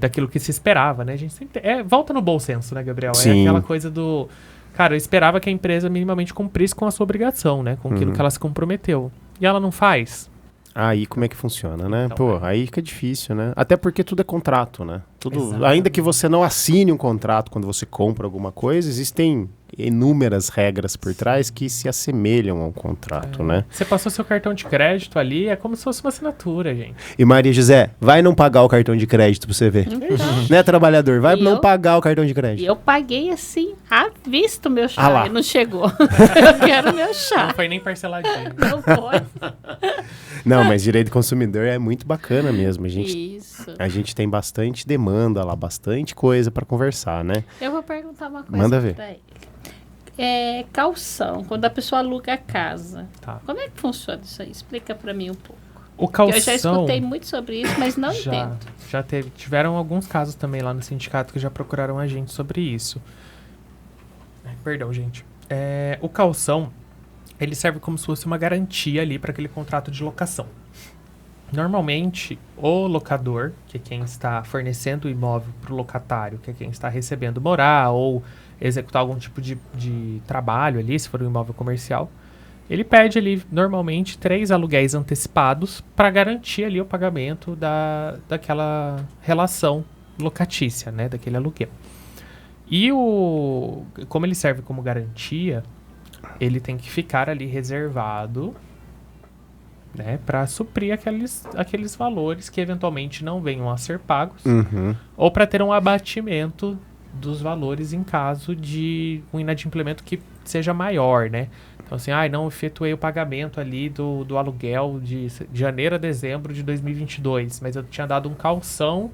daquilo que se esperava, né? A gente sempre volta no bom senso, né, Gabriel? Sim. É aquela coisa do... Cara, eu esperava que a empresa minimamente cumprisse com a sua obrigação, né? Com aquilo que ela se comprometeu. E ela não faz. Aí como é que funciona, né? Então, Pô, aí fica difícil, né? Até porque tudo é contrato, né? Exatamente. Ainda que você não assine um contrato quando você compra alguma coisa, existem inúmeras regras por trás que se assemelham ao contrato, né? Você passou seu cartão de crédito ali, é como se fosse uma assinatura, gente. E Maria José, vai não pagar o cartão de crédito pra você ver. Né, trabalhador? Vai E não eu? pagar o cartão de E crédito. eu paguei assim, à vista o meu chá. Ah lá. E não chegou. Eu quero meu Não chá. foi nem parceladinho. Não pode. Não, mas direito do consumidor é muito bacana mesmo. Isso. A gente tem bastante demanda lá, bastante coisa pra conversar, né? Eu vou perguntar uma coisa Manda ver. pra ele. Calção, quando a pessoa aluga a casa. Tá. Como é que funciona isso aí? Explica pra mim um pouco. O Porque calção... eu já escutei muito sobre isso, mas não entendo. Já tiveram alguns casos também lá no sindicato que já procuraram a gente sobre isso. Perdão, gente. O calção, ele serve como se fosse uma garantia ali para aquele contrato de locação. Normalmente, o locador, que é quem está fornecendo o imóvel para o locatário, que é quem está recebendo morar ou executar algum tipo de trabalho ali, se for um imóvel comercial, ele pede ali, normalmente, 3 aluguéis antecipados para garantir ali o pagamento daquela relação locatícia, né, daquele aluguel. E como ele serve como garantia, ele tem que ficar ali reservado, né, para suprir aqueles valores que eventualmente não venham a ser pagos, ou para ter um abatimento dos valores em caso de um inadimplemento que seja maior, né? Então assim, não efetuei o pagamento ali do aluguel de janeiro a dezembro de 2022, mas eu tinha dado um calção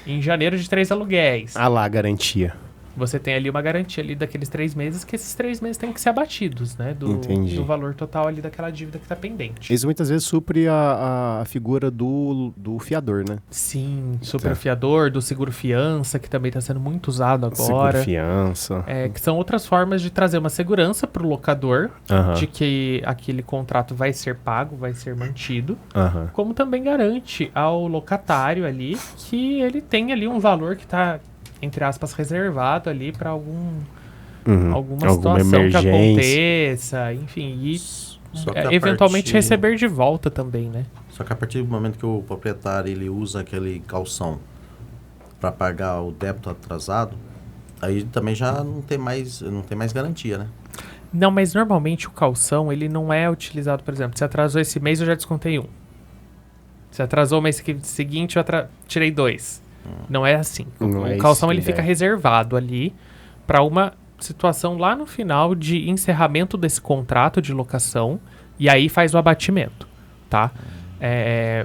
em janeiro de 3 aluguéis. Ah lá, garantia. Você tem ali uma garantia ali daqueles 3 meses, que esses 3 meses têm que ser abatidos, né? Entendi. Do valor total ali daquela dívida que está pendente. Isso muitas vezes supre a figura do fiador, né? Sim, superfiador, do seguro fiança, que também está sendo muito usado agora. Seguro fiança. Que são outras formas de trazer uma segurança para o locador, Aham. de que aquele contrato vai ser pago, vai ser mantido, Aham. como também garante ao locatário ali que ele tem ali um valor que está, entre aspas, reservado ali para alguma situação que emergência. aconteça, enfim, e Só que eventualmente partir- receber de volta também, né? Só que a partir do momento que o proprietário ele usa aquele calção para pagar o débito atrasado, aí também já não tem mais garantia, né? Não, mas normalmente o calção, ele não é utilizado, por exemplo, se atrasou esse mês, eu já descontei 1. Se atrasou o mês seguinte, eu tirei 2. Não é assim. Não é O calção, isso, ele fica reservado ali para uma situação lá no final de encerramento desse contrato de locação, e aí faz o abatimento, tá?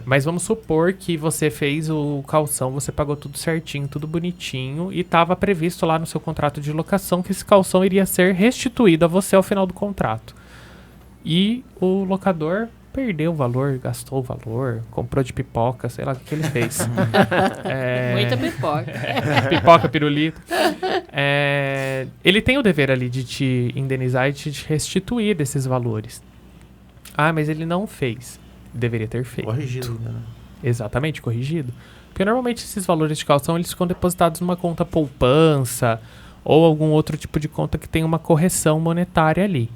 Mas vamos supor que você fez o calção, você pagou tudo certinho, tudo bonitinho, e estava previsto lá no seu contrato de locação que esse calção iria ser restituído a você ao final do contrato. E o locador perdeu o valor, gastou o valor, comprou de pipoca, sei lá o que ele fez. Muita pipoca. Pipoca, pirulito. Ele tem o dever ali de te indenizar e te restituir desses valores. Mas ele não fez. Deveria ter feito. Corrigido, né? Exatamente, corrigido. Porque normalmente esses valores de calção eles ficam depositados numa conta poupança ou algum outro tipo de conta que tem uma correção monetária ali,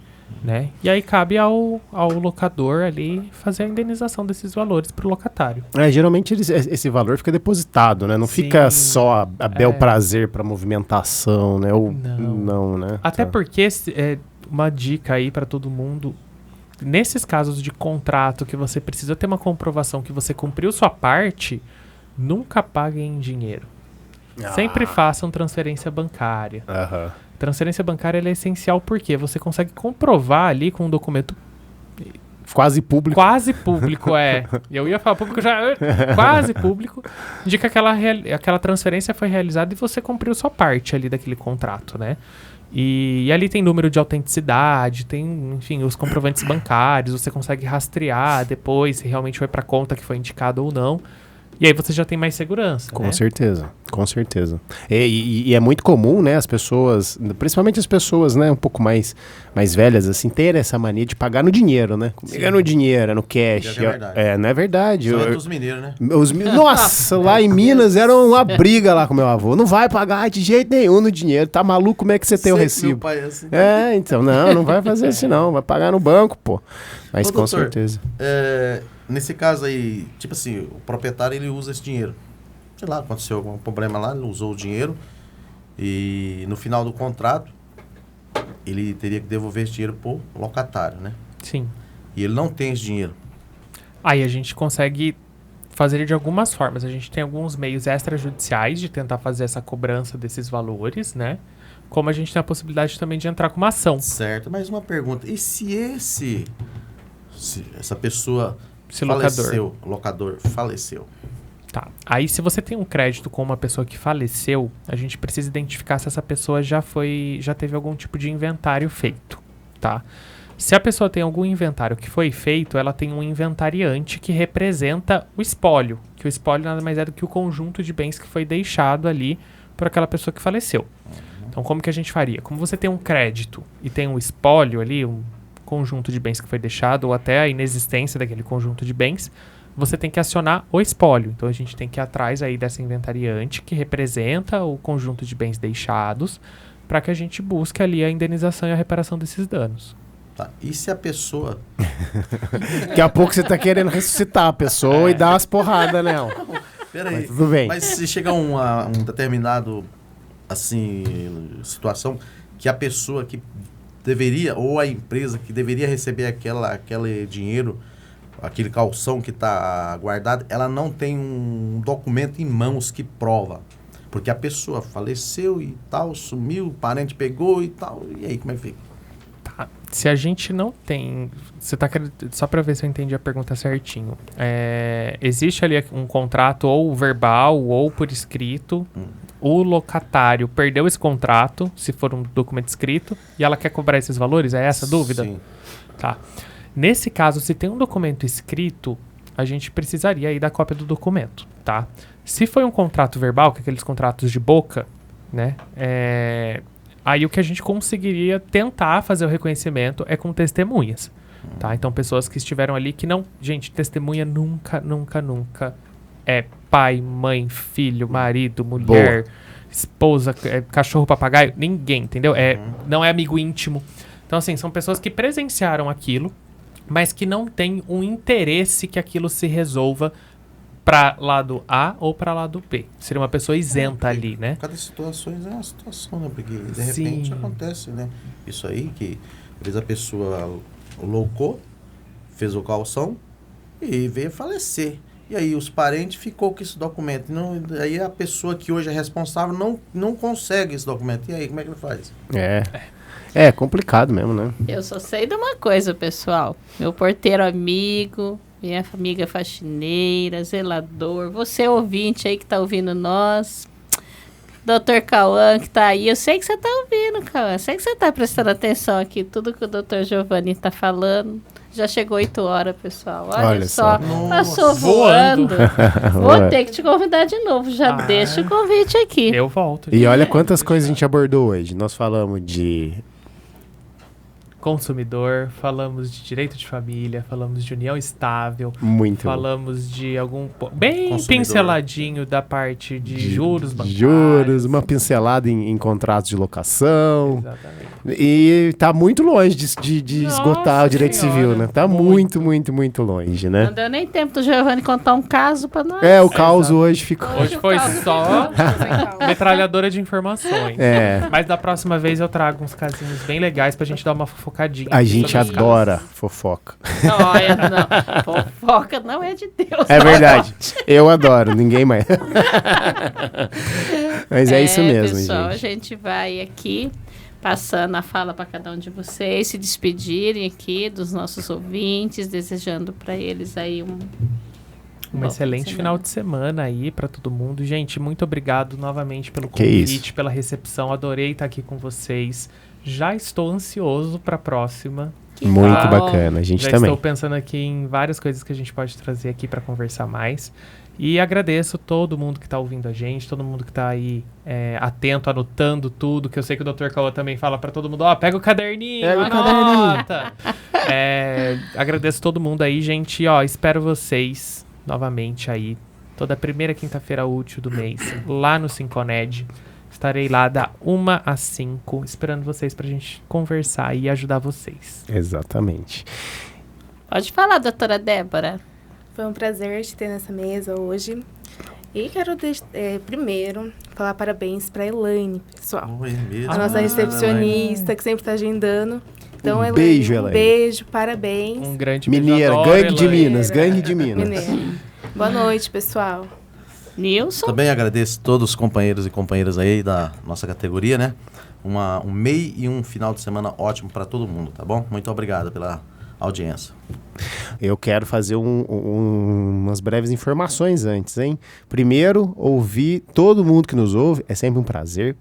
né? E aí cabe ao locador ali fazer a indenização desses valores para o locatário. Geralmente esse valor fica depositado, né? Não Sim. fica só a bel prazer para movimentação, né? Ou Não. não, né? Até Tá. porque uma dica aí para todo mundo, nesses casos de contrato que você precisa ter uma comprovação que você cumpriu sua parte, nunca paguem em dinheiro. Sempre façam transferência bancária. Aham. Transferência bancária ela é essencial porque você consegue comprovar ali com um documento Quase público. quase público, Eu ia falar público já, quase público, de que aquela transferência foi realizada e você cumpriu sua parte ali daquele contrato, né? E ali tem número de autenticidade, tem, enfim, os comprovantes bancários, você consegue rastrear depois se realmente foi para conta que foi indicado ou não. E aí você já tem mais segurança, Com né? certeza, com certeza. E é muito comum, né, as pessoas, principalmente as pessoas, né, um pouco mais velhas, assim, terem essa mania de pagar no dinheiro, né? Comigo é no dinheiro, é no cash. É verdade. Não é verdade. Só entre os mineiros, né? Nossa, lá em Minas era uma briga lá com meu avô. Não vai pagar de jeito nenhum no dinheiro. Tá maluco? Como é que você tem o Sei que recibo? meu pai é assim. Então, não vai fazer assim não. Vai pagar no banco, pô. Mas Ô, com doutor, certeza. Nesse caso aí, tipo assim, o proprietário ele usa esse dinheiro. Sei lá, aconteceu algum problema lá, ele usou o dinheiro e no final do contrato ele teria que devolver esse dinheiro pro locatário, né? Sim. E ele não tem esse dinheiro. Aí a gente consegue fazer de algumas formas. A gente tem alguns meios extrajudiciais de tentar fazer essa cobrança desses valores, né? Como a gente tem a possibilidade também de entrar com uma ação. Certo, mas uma pergunta, e se essa pessoa Esse faleceu, locador faleceu? Tá. Aí se você tem um crédito com uma pessoa que faleceu, a gente precisa identificar se essa pessoa já teve algum tipo de inventário feito, tá? Se a pessoa tem algum inventário que foi feito, ela tem um inventariante que representa o espólio, que o espólio nada mais é do que o conjunto de bens que foi deixado ali por aquela pessoa que faleceu. Então como que a gente faria? Como você tem um crédito e tem um espólio ali, um conjunto de bens que foi deixado, ou até a inexistência daquele conjunto de bens, você tem que acionar o espólio. Então a gente tem que ir atrás aí dessa inventariante que representa o conjunto de bens deixados para que a gente busque ali a indenização e a reparação desses danos. Tá. E se a pessoa... Daqui a pouco você tá querendo ressuscitar a pessoa e dar umas porradas nela. Peraí, Mas tudo bem. mas se chegar um determinado, assim, situação que a pessoa que deveria, ou a empresa que deveria receber aquele dinheiro, aquele calção que está guardado, ela não tem um documento em mãos que prova. Porque a pessoa faleceu e tal, sumiu, o parente pegou e tal, e aí como é que fica? Tá. Se a gente não tem... Só para ver se eu entendi a pergunta certinho. Existe ali um contrato ou verbal ou por escrito. O locatário perdeu esse contrato, se for um documento escrito, e ela quer cobrar esses valores? É essa a dúvida? Sim. Tá. Nesse caso, se tem um documento escrito, a gente precisaria aí da cópia do documento, tá? Se foi um contrato verbal, que é aqueles contratos de boca, né? Aí o que a gente conseguiria tentar fazer o reconhecimento é com testemunhas, tá? Então, pessoas que estiveram ali que não... Gente, testemunha nunca é pai, mãe, filho, marido, mulher, esposa, cachorro, papagaio, ninguém, entendeu? Não é amigo íntimo. Então, assim, são pessoas que presenciaram aquilo, mas que não têm um interesse que aquilo se resolva para lado A ou para lado B. Seria uma pessoa isenta ali, né? Cada situação é uma situação, né? Porque de Sim. repente acontece, né? Isso aí que às vezes a pessoa loucou, fez o calção e veio falecer. E aí os parentes ficou com esse documento. Não, aí a pessoa que hoje é responsável não consegue esse documento. E aí, como é que ele faz? É complicado mesmo, né? Eu só sei de uma coisa, pessoal. Meu porteiro amigo, minha amiga faxineira, zelador, você ouvinte aí que tá ouvindo nós, Dr. Cauã que tá aí, eu sei que você tá ouvindo, Cauã, sei que você tá prestando atenção aqui, tudo que o Dr. Giovanni tá falando. Já chegou 8 horas, pessoal. Olha só. Passou voando. Vou ter que te convidar de novo. Já deixa o convite aqui. Eu volto. E olha quantas coisas a gente abordou hoje. Nós falamos de consumidor, falamos de direito de família, falamos de união estável, falamos de algum bem pinceladinho da parte de juros bancários. Juros, uma pincelada em contratos de locação. Exatamente. E tá muito longe de esgotar o direito civil, né? Tá muito longe, né? Não deu nem tempo do Giovanni contar um caso pra nós. O caos hoje ficou... Hoje foi só metralhadora de informações. Mas da próxima vez eu trago uns casinhos bem legais pra gente dar uma fofocadinha. A gente adora fofoca. Não, fofoca não é de Deus. É verdade. Eu adoro, ninguém mais. Mas é isso mesmo, pessoal, gente. A gente vai aqui passando a fala para cada um de vocês, se despedirem aqui dos nossos ouvintes, desejando para eles aí Um Bom excelente final de semana aí pra todo mundo. Gente, muito obrigado novamente pelo Que convite, isso. pela recepção. Adorei estar aqui com vocês. Já estou ansioso pra próxima. Muito Ah, bacana, a gente Já também. estou pensando aqui em várias coisas que a gente pode trazer aqui para conversar mais. E agradeço todo mundo que está ouvindo a gente, todo mundo que está aí atento, anotando tudo, que eu sei que o Dr. Cauã também fala para todo mundo, ó, pega o caderninho, Pega o anota! Agradeço todo mundo aí, gente, ó, espero vocês novamente aí, toda primeira quinta-feira útil do mês, lá no Sinconed. Estarei lá da 1 às 5, esperando vocês pra gente conversar e ajudar vocês. Exatamente. Pode falar, doutora Débora. Foi um prazer te ter nessa mesa hoje. E quero primeiro falar parabéns para a Elaine, pessoal. Oi, mesmo. A nossa recepcionista, que sempre está agendando. Então, Um Elaine, beijo, Elaine. beijo, parabéns. Um grande beijo. Mineira, Adoro, gangue de Elaine. Minas, gangue de Minas. Mineira. Boa noite, pessoal. Nilson. Também agradeço todos os companheiros e companheiras aí da nossa categoria, né? Um meio e um final de semana ótimo para todo mundo, tá bom? Muito obrigado pela audiência. Eu quero fazer umas breves informações antes, hein? Primeiro, ouvir todo mundo que nos ouve, é sempre um prazer.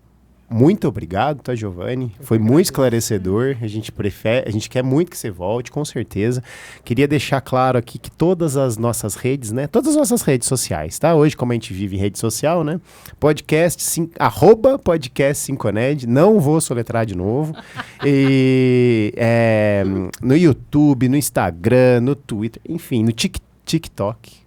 Muito obrigado, tá, Giovanni? Foi muito esclarecedor. A gente quer muito que você volte, com certeza. Queria deixar claro aqui que todas as nossas redes, né? Todas as nossas redes sociais, tá? Hoje, como a gente vive em rede social, né? @podcast Sinconed, não vou soletrar de novo. E, no YouTube, no Instagram, no Twitter, enfim, no TikTok. TikTok.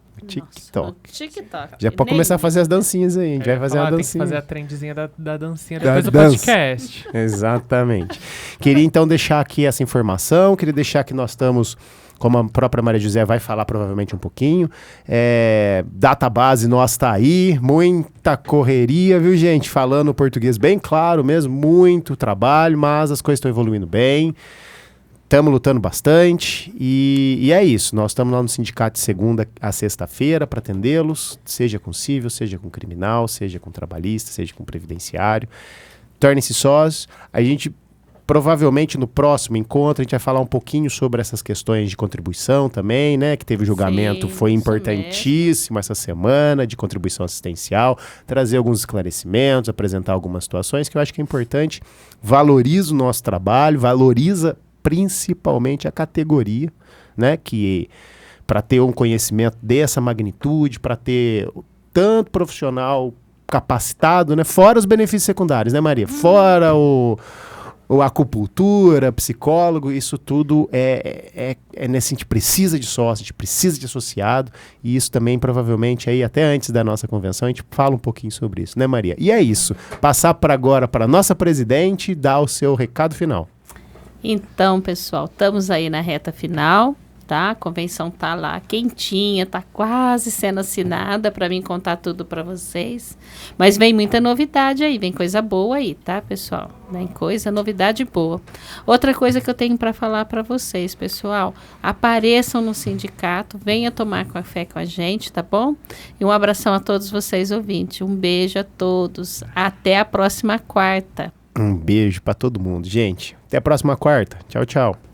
Nossa, TikTok. Já pode começar a fazer as dancinhas aí. A gente vai fazer uma Tem que dancinha. fazer a trendzinha da dancinha Da depois do dança. podcast. Exatamente. Queria então deixar aqui essa informação, queria deixar que nós estamos, como a própria Maria José vai falar provavelmente um pouquinho, database nossa tá aí, muita correria, viu, gente? Falando português bem claro mesmo, muito trabalho, mas as coisas estão evoluindo bem. Estamos lutando bastante e é isso. Nós estamos lá no sindicato de segunda a sexta-feira para atendê-los, seja com civil, seja com criminal, seja com trabalhista, seja com previdenciário. Tornem-se sócios. A gente provavelmente no próximo encontro a gente vai falar um pouquinho sobre essas questões de contribuição também, né? Que teve o julgamento, Sim, foi isso importantíssimo essa semana de contribuição assistencial, trazer alguns esclarecimentos, apresentar algumas situações que eu acho que é importante. Valoriza o nosso trabalho, valoriza principalmente a categoria, né, que para ter um conhecimento dessa magnitude, para ter tanto profissional capacitado, né, fora os benefícios secundários, né, Maria? Fora o acupuntura, psicólogo, isso tudo nesse, a gente precisa de sócio, a gente precisa de associado, e isso também provavelmente aí até antes da nossa convenção a gente fala um pouquinho sobre isso, né, Maria? E é isso, passar para agora para a nossa presidente e dar o seu recado final. Então, pessoal, estamos aí na reta final, tá? A convenção tá lá quentinha, tá quase sendo assinada para mim contar tudo para vocês. Mas vem muita novidade aí, vem coisa boa aí, tá, pessoal? Vem novidade boa. Outra coisa que eu tenho para falar para vocês, pessoal, apareçam no sindicato, venha tomar café com a gente, tá bom? E um abração a todos vocês ouvintes. Um beijo a todos. Até a próxima quarta. Um beijo para todo mundo, gente. Até a próxima quarta. Tchau, tchau.